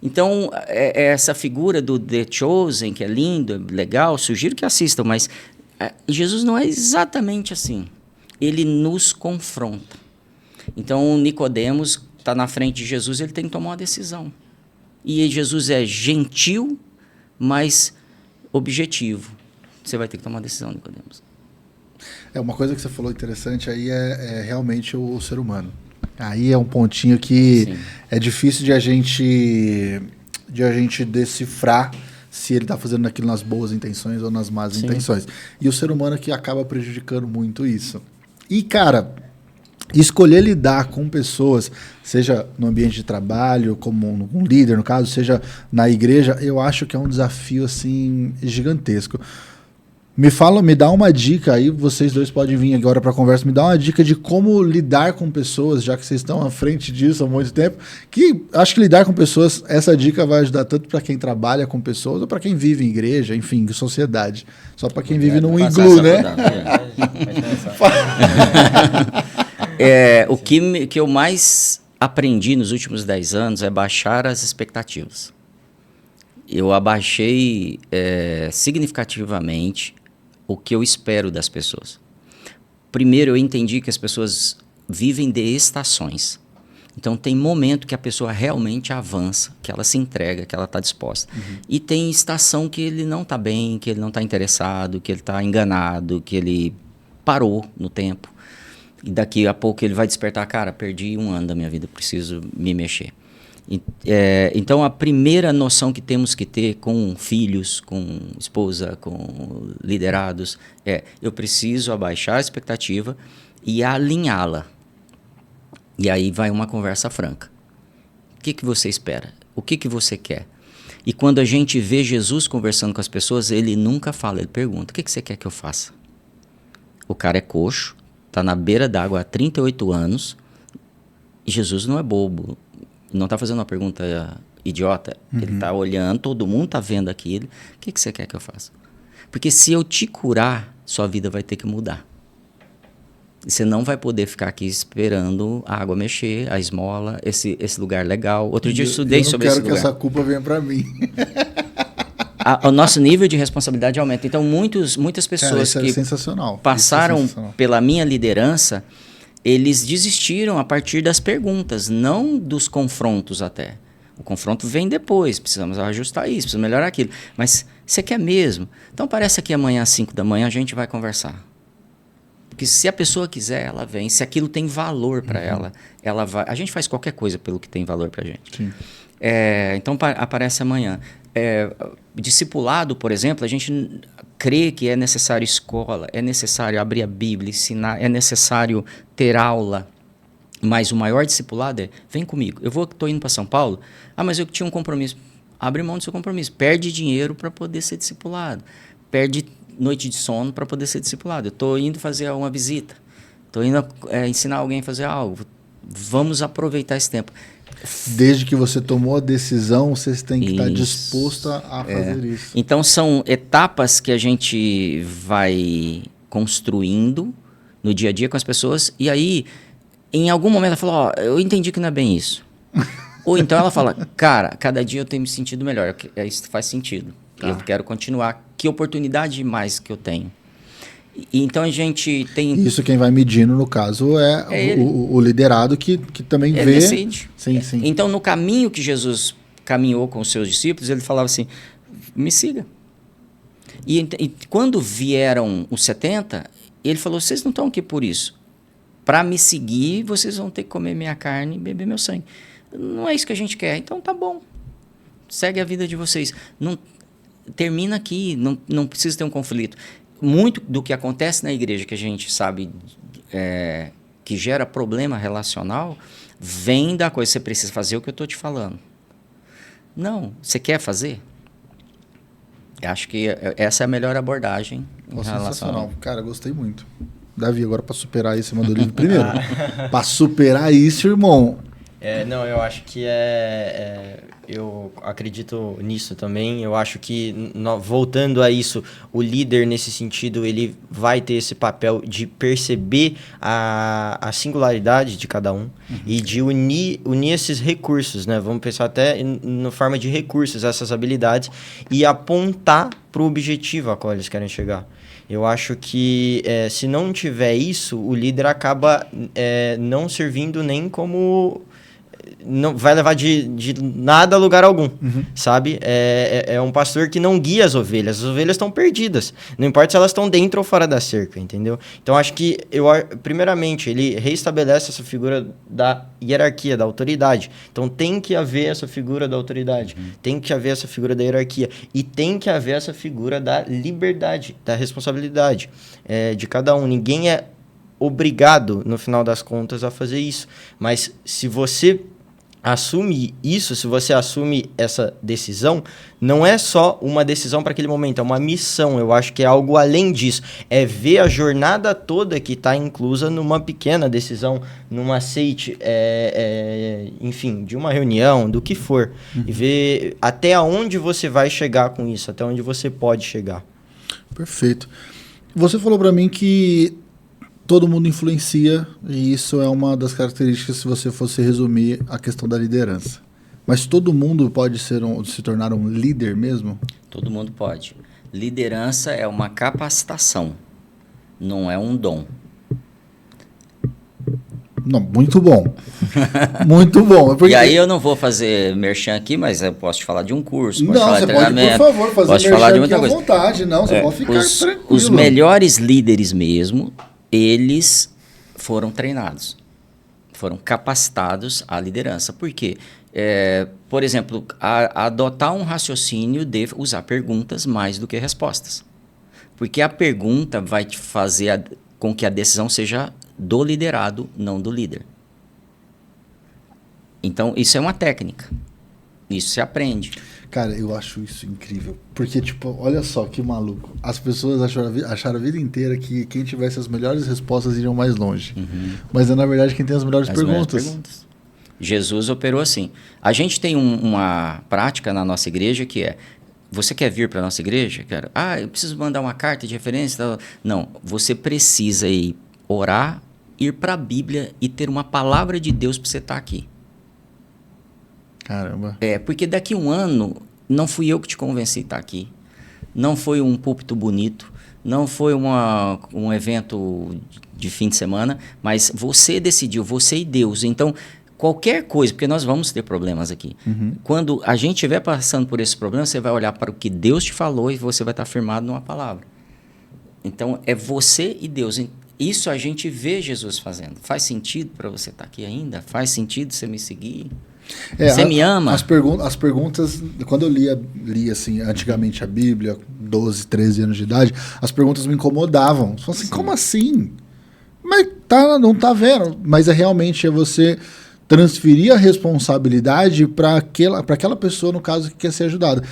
Então, essa figura do The Chosen, que é lindo, é legal, sugiro que assistam, mas Jesus não é exatamente assim. Ele nos confronta. Então, Nicodemos está na frente de Jesus, ele tem que tomar uma decisão. E Jesus é gentil, mas objetivo. Você vai ter que tomar uma decisão, Nicodemos. Uma coisa que você falou interessante aí é realmente o ser humano. Aí é um pontinho que Sim. é difícil de a gente decifrar se ele está fazendo aquilo nas boas intenções ou nas más Sim. intenções. E o ser humano que acaba prejudicando muito isso. E, cara, escolher lidar com pessoas, seja no ambiente de trabalho, como um líder, no caso, seja na igreja, eu acho que é um desafio assim gigantesco. Me dá uma dica aí, vocês dois podem vir agora para a conversa, me dá uma dica de como lidar com pessoas, já que vocês estão à frente disso há muito tempo, que acho que lidar com pessoas, essa dica vai ajudar tanto para quem trabalha com pessoas ou para quem vive em igreja, enfim, em sociedade. Só para quem vive num iglu, né? O que eu mais aprendi nos últimos 10 anos é baixar as expectativas. Eu abaixei significativamente o que eu espero das pessoas. Primeiro, eu entendi que as pessoas vivem de estações. Então, tem momento que a pessoa realmente avança, que ela se entrega, que ela está disposta. E tem estação que ele não está bem, que ele não está interessado, que ele está enganado, que ele parou no tempo. E daqui a pouco ele vai despertar, cara, perdi 1 ano da minha vida, preciso me mexer. Então, a primeira noção que temos que ter com filhos, com esposa, com liderados, eu preciso abaixar a expectativa e alinhá-la. E aí vai uma conversa franca. O que você espera? O que você quer? E quando a gente vê Jesus conversando com as pessoas, ele nunca fala, ele pergunta, o que você quer que eu faça? O cara é coxo, está na beira d'água há 38 anos, e Jesus não é bobo. não está fazendo uma pergunta idiota. Ele está olhando, todo mundo está vendo aquilo. O que você quer que eu faça? Porque se eu te curar, sua vida vai ter que mudar. Você não vai poder ficar aqui esperando a água mexer, a esmola, esse lugar legal. Outro dia eu estudei sobre esse lugar. Eu não quero que essa culpa venha para mim. O nosso nível de responsabilidade aumenta. Então, muitas pessoas que passaram pela minha liderança, eles desistiram a partir das perguntas, não dos confrontos até. O confronto vem depois, precisamos ajustar isso, precisamos melhorar aquilo. Mas você quer mesmo? Então, parece que amanhã às 5 da manhã a gente vai conversar. Porque se a pessoa quiser, ela vem. Se aquilo tem valor para ela vai. A gente faz qualquer coisa pelo que tem valor para a gente. Sim. Então, aparece amanhã. Discipulado, por exemplo, a gente crê que é necessário escola, é necessário abrir a Bíblia, ensinar, é necessário ter aula. Mas o maior discipulado vem comigo. Eu estou indo para São Paulo, mas eu tinha um compromisso. Abre mão do seu compromisso. Perde dinheiro para poder ser discipulado. Perde noite de sono para poder ser discipulado. Eu estou indo fazer uma visita. Estou indo ensinar alguém a fazer algo. Vamos aproveitar esse tempo. Desde que você tomou a decisão, você tem que estar disposto a fazer isso. Então, são etapas que a gente vai construindo no dia a dia com as pessoas. E aí, em algum momento, ela fala, eu entendi que não é bem isso. Ou então ela fala, cara, cada dia eu tenho me sentido melhor. Isso faz sentido. Eu quero continuar. Que oportunidade mais que eu tenho? Então a gente tem... Isso quem vai medindo, no caso, o liderado que também vê... decide. Sim. Então, no caminho que Jesus caminhou com os seus discípulos, ele falava assim, me siga. E quando vieram os 70, ele falou, vocês não estão aqui por isso. Para me seguir, vocês vão ter que comer minha carne e beber meu sangue. Não é isso que a gente quer. Então, tá bom. Segue a vida de vocês. Não... Termina aqui, não precisa ter um conflito. Muito do que acontece na igreja que a gente sabe que gera problema relacional vem da coisa, você precisa fazer o que eu estou te falando. Não, você quer fazer? Eu acho que essa é a melhor abordagem. Sensacional. Cara, gostei muito. Davi, agora para superar isso, você mandou o livro primeiro. Para superar isso, irmão... Não, eu acho que eu acredito nisso também. Eu acho que, voltando a isso, o líder, nesse sentido, ele vai ter esse papel de perceber a singularidade de cada um e de unir esses recursos, né? Vamos pensar até na forma de recursos, essas habilidades, e apontar para o objetivo a qual eles querem chegar. Eu acho que, se não tiver isso, o líder acaba não servindo nem como... Não vai levar de nada a lugar algum, sabe? É um pastor que não guia as ovelhas estão perdidas, não importa se elas estão dentro ou fora da cerca, entendeu? Então, acho que, primeiramente, ele reestabelece essa figura da hierarquia, da autoridade. Então, tem que haver essa figura da autoridade, tem que haver essa figura da hierarquia e tem que haver essa figura da liberdade, da responsabilidade de cada um. Ninguém é obrigado, no final das contas, a fazer isso, mas se você assume isso, se você assume essa decisão, não é só uma decisão para aquele momento, é uma missão. Eu acho que é algo além disso. É ver a jornada toda que está inclusa numa pequena decisão, num aceite, enfim, de uma reunião, do que for. E ver até onde você vai chegar com isso, até onde você pode chegar. Perfeito. Você falou para mim que todo mundo influencia, e isso é uma das características, se você fosse resumir a questão da liderança. Mas todo mundo pode se tornar um líder mesmo? Todo mundo pode. Liderança é uma capacitação, não é um dom. Não, muito bom. Muito bom. Porque... E aí eu não vou fazer merchan aqui, mas eu posso te falar de um curso, posso falar de treinamento. Pode, por favor, fazer posso falar de muita coisa. À vontade. Não, você pode ficar tranquilo. Os melhores líderes mesmo, eles foram treinados, foram capacitados à liderança. Por quê? Por exemplo, adotar um raciocínio de usar perguntas mais do que respostas. Porque a pergunta vai te fazer com que a decisão seja do liderado, não do líder. Então, isso é uma técnica. Isso se aprende. Cara, eu acho isso incrível. Porque, tipo, olha só que maluco. As pessoas acharam a vida inteira que quem tivesse as melhores respostas iriam mais longe. Mas é, na verdade, quem tem as melhores perguntas. Jesus operou assim. A gente tem uma prática na nossa igreja que é: você quer vir para a nossa igreja? Cara? Eu preciso mandar uma carta de referência. Tal. Não, você precisa ir orar, ir para a Bíblia e ter uma palavra de Deus para você estar aqui. Caramba. Porque daqui a um ano, não fui eu que te convenci a estar aqui. Não foi um púlpito bonito, não foi um evento de fim de semana, mas você decidiu, você e Deus. Então, qualquer coisa, porque nós vamos ter problemas aqui. Quando a gente estiver passando por esse problema, você vai olhar para o que Deus te falou e você vai estar firmado numa palavra. Então, é você e Deus. Isso a gente vê Jesus fazendo. Faz sentido para você estar aqui ainda? Faz sentido você me seguir? Você me ama? As perguntas, quando eu lia assim, antigamente a Bíblia, 12, 13 anos de idade, as perguntas me incomodavam. Você fala assim, como assim? Mas não tá vendo. Mas realmente você transferir a responsabilidade para aquela pessoa, no caso, que quer ser ajudada.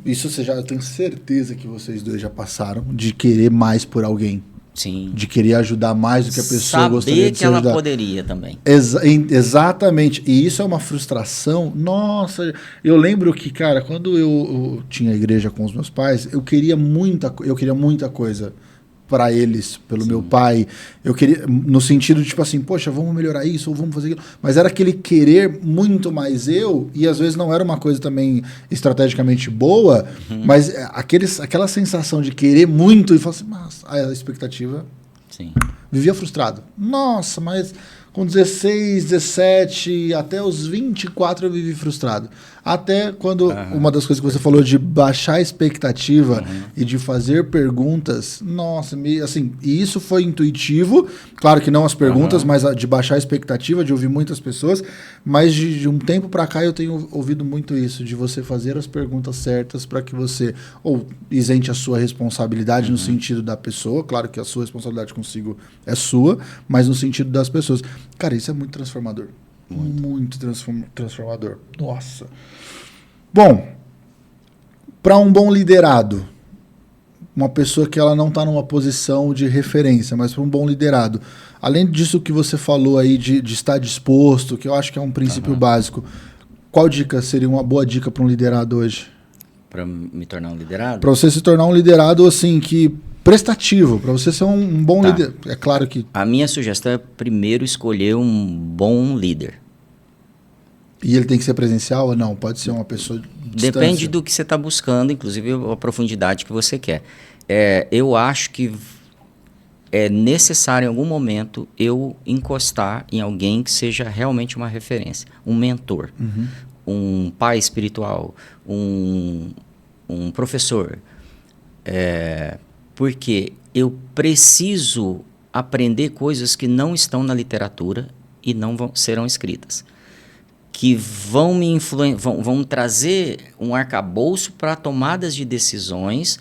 Isso eu tenho certeza que vocês dois já passaram, de querer mais por alguém. Sim. De querer ajudar mais do que a pessoa gostaria de ser ajudada. Saber que ela ajudada. poderia também. Exatamente. E isso é uma frustração. Nossa, eu lembro que, cara, quando eu tinha igreja com os meus pais, eu queria muita coisa para eles, pelo meu pai. Eu queria, no sentido de, tipo assim, poxa, vamos melhorar isso, ou vamos fazer aquilo. Mas era aquele querer muito mais e às vezes não era uma coisa também estrategicamente boa, mas aquela sensação de querer muito e falar assim, mas a expectativa... Sim. Vivia frustrado. Nossa, mas com 16, 17, até os 24 eu vivi frustrado. Até quando uma das coisas que você falou de baixar a expectativa e de fazer perguntas, nossa, assim, e isso foi intuitivo, claro que não as perguntas, mas de baixar a expectativa, de ouvir muitas pessoas, mas de um tempo para cá eu tenho ouvido muito isso, de você fazer as perguntas certas para que você, ou isente a sua responsabilidade no sentido da pessoa, claro que a sua responsabilidade consigo é sua, mas no sentido das pessoas. Cara, isso é muito transformador. Muito transformador. Nossa. Bom, para um bom liderado, uma pessoa que ela não está numa posição de referência, mas para um bom liderado, além disso que você falou aí de estar disposto, que eu acho que é um princípio básico, qual dica seria uma boa dica para um liderado hoje? Para me tornar um liderado? Para você se tornar um liderado assim, que prestativo, para você ser um bom líder. É claro que... A minha sugestão é primeiro escolher um bom líder. E ele tem que ser presencial ou não? Pode ser uma pessoa de distância? Depende do que você está buscando, inclusive a profundidade que você quer. Eu acho que é necessário em algum momento eu encostar em alguém que seja realmente uma referência, um mentor, um pai espiritual, um professor. Porque eu preciso aprender coisas que não estão na literatura e não serão escritas, que vão me vão trazer um arcabouço para tomadas de decisões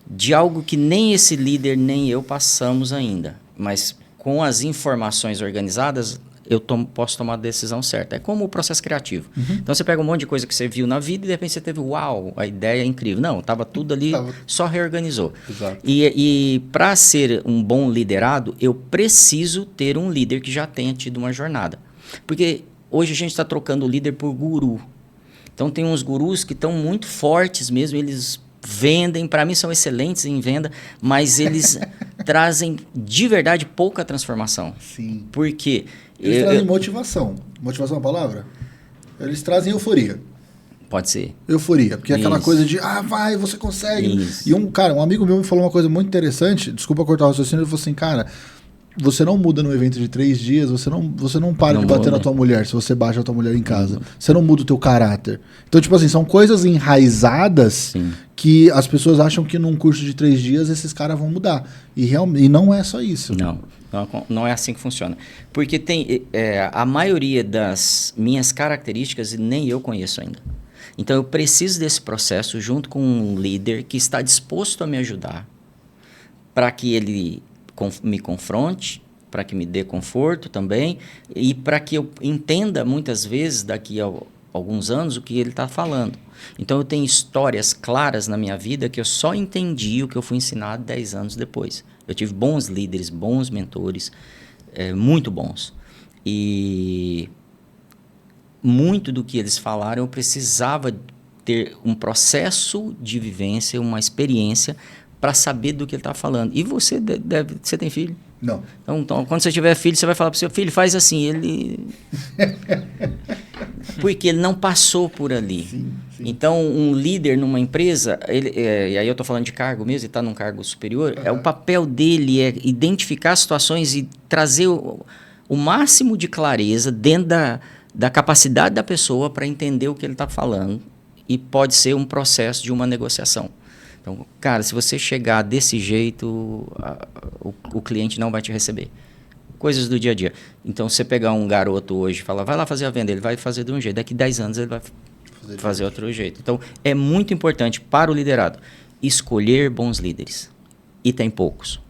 de algo que nem esse líder nem eu passamos ainda, mas com as informações organizadas eu posso tomar a decisão certa. É como o processo criativo. Então você pega um monte de coisa que você viu na vida e de repente você teve, uau, a ideia é incrível. Não, estava tudo ali, só reorganizou. Exato. E para ser um bom liderado, eu preciso ter um líder que já tenha tido uma jornada. Porque hoje a gente está trocando o líder por guru. Então tem uns gurus que estão muito fortes mesmo, eles vendem, para mim são excelentes em venda, mas eles trazem de verdade pouca transformação. Sim. Por quê? Eles trazem motivação. Motivação é uma palavra? Eles trazem euforia. Pode ser. Euforia, porque é aquela coisa de, vai, você consegue. Isso. E um amigo meu me falou uma coisa muito interessante, desculpa cortar o raciocínio, ele falou assim, cara, você não muda no evento de 3 dias, você não para de bater na tua mulher se você baixa a tua mulher em casa. Você não muda o teu caráter. Então, tipo assim, são coisas enraizadas que as pessoas acham que num curso de 3 dias esses caras vão mudar. E não é só isso. Não é assim que funciona. Porque tem a maioria das minhas características nem eu conheço ainda. Então, eu preciso desse processo junto com um líder que está disposto a me ajudar para que ele me confronte, para que me dê conforto também e para que eu entenda muitas vezes daqui a alguns anos o que ele está falando. Então eu tenho histórias claras na minha vida que eu só entendi o que eu fui ensinado 10 anos depois. Eu tive bons líderes, bons mentores, muito bons. E muito do que eles falaram, eu precisava ter um processo de vivência, uma experiência para saber do que ele está falando. E você você tem filho? Não. Então, quando você tiver filho, você vai falar para o seu filho, faz assim, ele... Porque ele não passou por ali. Sim. Então, um líder numa empresa, e aí eu estou falando de cargo mesmo, ele está num cargo superior, o papel dele é identificar situações e trazer o máximo de clareza dentro da capacidade da pessoa para entender o que ele está falando. E pode ser um processo de uma negociação. Então, cara, se você chegar desse jeito, o cliente não vai te receber. Coisas do dia a dia. Então, se você pegar um garoto hoje e falar, vai lá fazer a venda, ele vai fazer de um jeito. Daqui 10 anos ele vai fazer outro jeito. Então, é muito importante para o liderado escolher bons líderes. E tem poucos.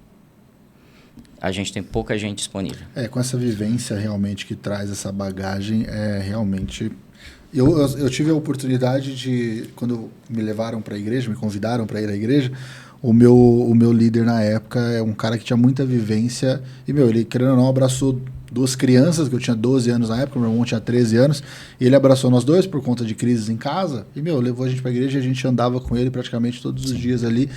A gente tem pouca gente disponível. Com essa vivência realmente que traz essa bagagem, realmente... Eu tive a oportunidade de, quando me levaram para a igreja, me convidaram para ir à igreja, o meu líder na época é um cara que tinha muita vivência e, ele, querendo ou não, abraçou 2 crianças, que eu tinha 12 anos na época, meu irmão tinha 13 anos, e ele abraçou nós 2 por conta de crises em casa e, levou a gente para a igreja e a gente andava com ele praticamente todos os dias ali.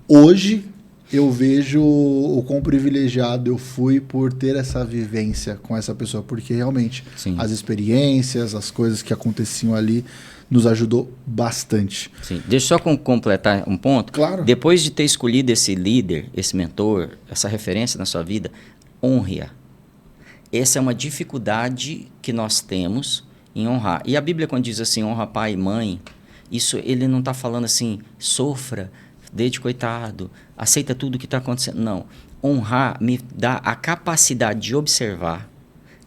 Hoje, eu vejo o quão privilegiado eu fui por ter essa vivência com essa pessoa, porque realmente as experiências, as coisas que aconteciam ali nos ajudou bastante. Sim. Deixa eu só completar um ponto. Claro. Depois de ter escolhido esse líder, esse mentor, essa referência na sua vida, honre-a. Essa é uma dificuldade que nós temos em honrar. E a Bíblia, quando diz assim, honra pai e mãe, isso ele não está falando assim, sofra, deite coitado, aceita tudo o que está acontecendo. Não. Honrar me dá a capacidade de observar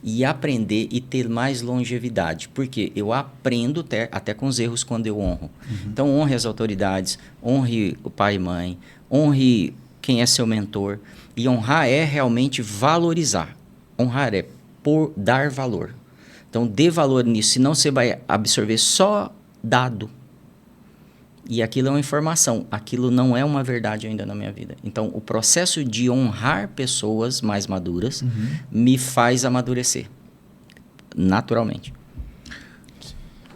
e aprender e ter mais longevidade. Porque eu aprendo até com os erros quando eu honro. Então, honre as autoridades, honre o pai e mãe, honre quem é seu mentor. E honrar é realmente valorizar. Honrar é dar valor. Então, dê valor nisso, senão você vai absorver só dado. E aquilo é uma informação, aquilo não é uma verdade ainda na minha vida. Então, o processo de honrar pessoas mais maduras me faz amadurecer, naturalmente.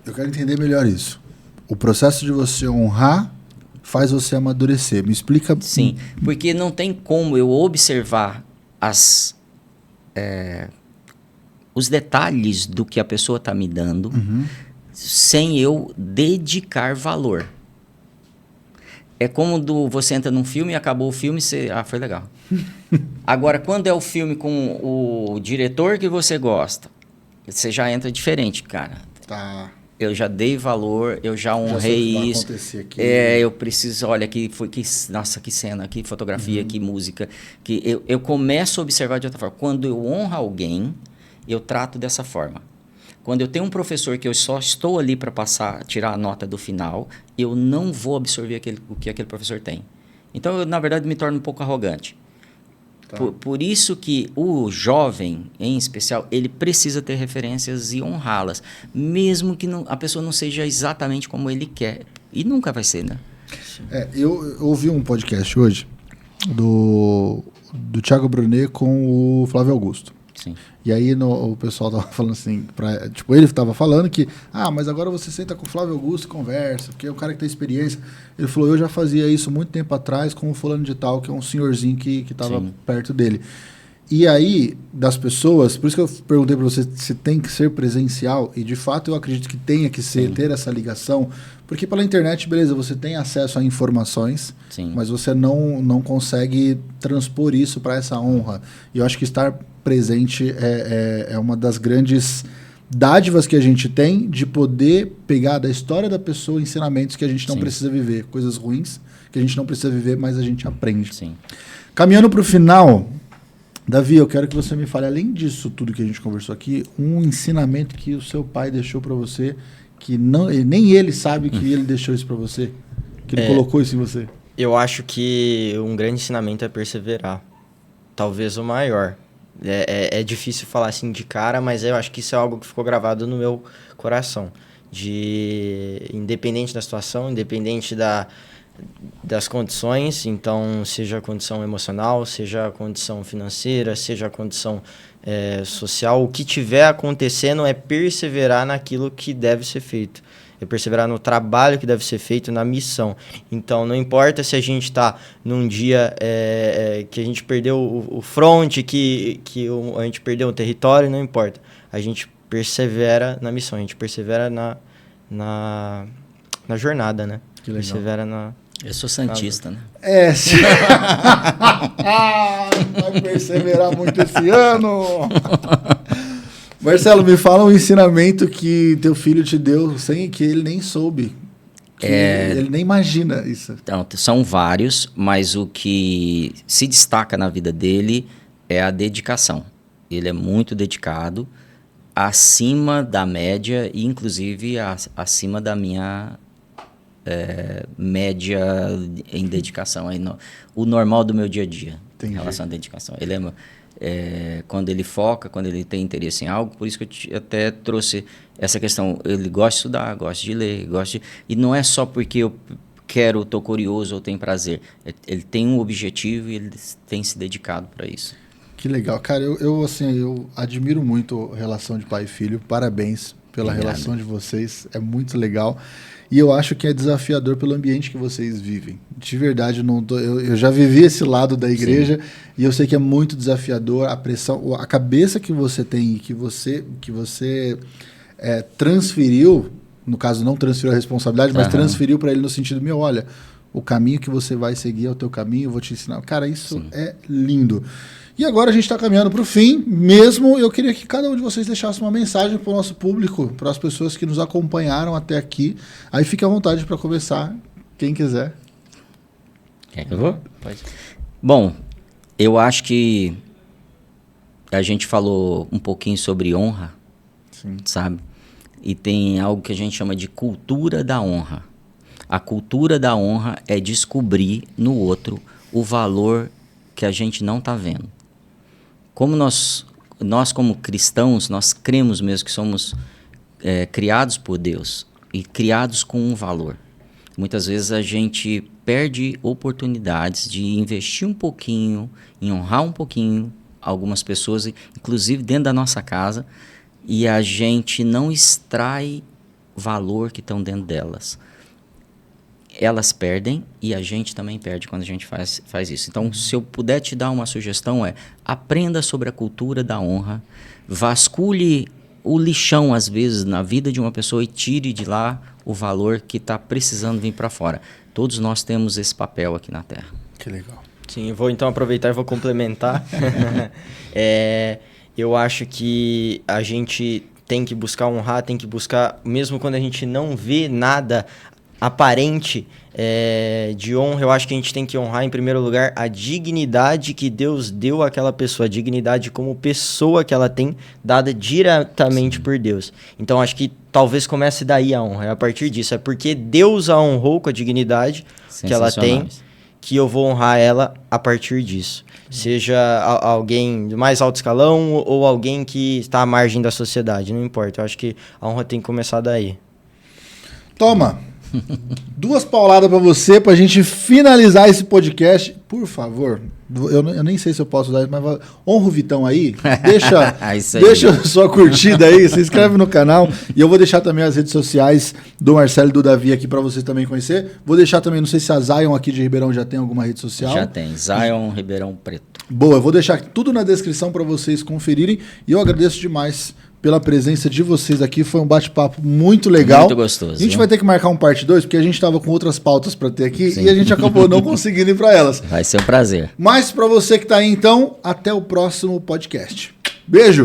Eu quero entender melhor isso. O processo de você honrar faz você amadurecer. Me explica... Sim, porque não tem como eu observar os detalhes do que a pessoa está me dando sem eu dedicar valor. É como você entra num filme e acabou o filme, você... foi legal. Agora, quando é o filme com o diretor que você gosta, você já entra diferente, cara. Tá. Eu já dei valor, eu já honrei já isso. Acontecer aqui. Eu preciso... Olha, nossa, que cena, que fotografia, que música. Que eu começo a observar de outra forma. Quando eu honro alguém, eu trato dessa forma. Quando eu tenho um professor que eu só estou ali para tirar a nota do final, eu não vou absorver o que aquele professor tem. Então, eu, na verdade, me torno um pouco arrogante. Tá. Por isso que o jovem, em especial, ele precisa ter referências e honrá-las, mesmo que a pessoa não seja exatamente como ele quer. E nunca vai ser, né? Eu ouvi um podcast hoje do Thiago Brunet com o Flávio Augusto. Sim. E aí o pessoal tava falando assim, ele tava falando que, mas agora você senta com o Flávio Augusto e conversa, porque é um cara que tem experiência. Ele falou, eu já fazia isso muito tempo atrás com o fulano de tal, que é um senhorzinho que tava perto dele. E aí, das pessoas, por isso que eu perguntei para você se tem que ser presencial, e de fato eu acredito que tenha que ser, ter essa ligação, porque pela internet, beleza, você tem acesso a informações, mas você não consegue transpor isso para essa honra. E eu acho que estar presente é uma das grandes dádivas que a gente tem de poder pegar da história da pessoa ensinamentos que a gente não precisa viver, coisas ruins que a gente não precisa viver, mas a gente aprende. Sim. Caminhando para o final, Davi, eu quero que você me fale, além disso tudo que a gente conversou aqui, um ensinamento que o seu pai deixou para você, que nem ele sabe que ele deixou isso para você, que ele colocou isso em você. Eu acho que um grande ensinamento é perseverar. Talvez o maior. É difícil falar assim de cara, mas eu acho que isso é algo que ficou gravado no meu coração. Independente da situação, independente das condições, então seja a condição emocional, seja a condição financeira, seja a condição social, o que tiver acontecendo é perseverar naquilo que deve ser feito, é perseverar no trabalho que deve ser feito, na missão. Então não importa se a gente está num dia que a gente perdeu o front, que a gente perdeu o território, não importa, a gente persevera na missão, a gente persevera na jornada, né? Que legal. Persevera na... Eu sou santista, né? Sim. Vai perseverar muito esse ano. Marcelo, me fala um ensinamento que teu filho te deu sem que ele nem soube. Ele nem imagina isso. Então, são vários, mas o que se destaca na vida dele é a dedicação. Ele é muito dedicado, acima da média e inclusive acima da minha média em dedicação. O normal do meu dia a dia. Entendi. Em relação à dedicação. Ele quando ele foca, quando ele tem interesse em algo, por isso que eu até trouxe essa questão. Ele gosta de estudar, gosta de ler, e não é só porque eu quero, estou curioso ou tenho prazer. Ele tem um objetivo e ele tem se dedicado para isso. Que legal. Cara, eu admiro muito a relação de pai e filho. Parabéns pela relação de vocês. É muito legal. E eu acho que é desafiador pelo ambiente que vocês vivem. De verdade, eu já vivi esse lado da igreja. Sim. E eu sei que é muito desafiador a pressão, a cabeça que você tem, que você transferiu, no caso não transferiu a responsabilidade, mas transferiu para ele no sentido, olha, o caminho que você vai seguir é o teu caminho, eu vou te ensinar. Cara, isso Sim. é lindo. E agora a gente está caminhando para o fim mesmo. Eu queria que cada um de vocês deixasse uma mensagem para o nosso público, para as pessoas que nos acompanharam até aqui. Aí fique à vontade para começar, quem quiser. Quer que eu vou? Pode. Bom, eu acho que a gente falou um pouquinho sobre honra, Sim. sabe? E tem algo que a gente chama de cultura da honra. A cultura da honra é descobrir no outro o valor que a gente não está vendo. Como nós como cristãos, nós cremos mesmo que somos criados por Deus e criados com um valor. Muitas vezes a gente perde oportunidades de investir um pouquinho, em honrar um pouquinho algumas pessoas, inclusive dentro da nossa casa, e a gente não extrai valor que estão dentro delas. Elas perdem e a gente também perde quando a gente faz isso. Então, se eu puder te dar uma sugestão aprenda sobre a cultura da honra, vasculhe o lixão, às vezes, na vida de uma pessoa e tire de lá o valor que está precisando vir para fora. Todos nós temos esse papel aqui na Terra. Que legal. Sim, eu vou então aproveitar e vou complementar. Eu acho que a gente tem que buscar honrar, tem que buscar, mesmo quando a gente não vê nada aparente de honra, eu acho que a gente tem que honrar em primeiro lugar a dignidade que Deus deu àquela pessoa, a dignidade como pessoa que ela tem, dada diretamente por Deus. Então acho que talvez comece daí a honra, é a partir disso, é porque Deus a honrou com a dignidade que ela tem, que eu vou honrar ela a partir disso. Seja alguém do mais alto escalão ou alguém que está à margem da sociedade, não importa, eu acho que a honra tem que começar daí. Toma! 2 pauladas pra você, pra gente finalizar esse podcast. Por favor, eu nem sei se eu posso usar isso, mas honra o Vitão aí. Deixa sua curtida aí, se inscreve no canal. E eu vou deixar também as redes sociais do Marcelo e do Davi aqui pra vocês também conhecer. Vou deixar também, não sei se a Zion aqui de Ribeirão já tem alguma rede social. Já tem, Zion Ribeirão Preto. Boa, eu vou deixar tudo na descrição pra vocês conferirem. E eu agradeço demais pela presença de vocês aqui. Foi um bate-papo muito legal. Muito gostoso. A gente vai ter que marcar um parte 2, porque a gente estava com outras pautas para ter aqui. Sim. E a gente acabou não conseguindo ir para elas. Vai ser um prazer. Mas para você que está aí, então, até o próximo podcast. Beijo!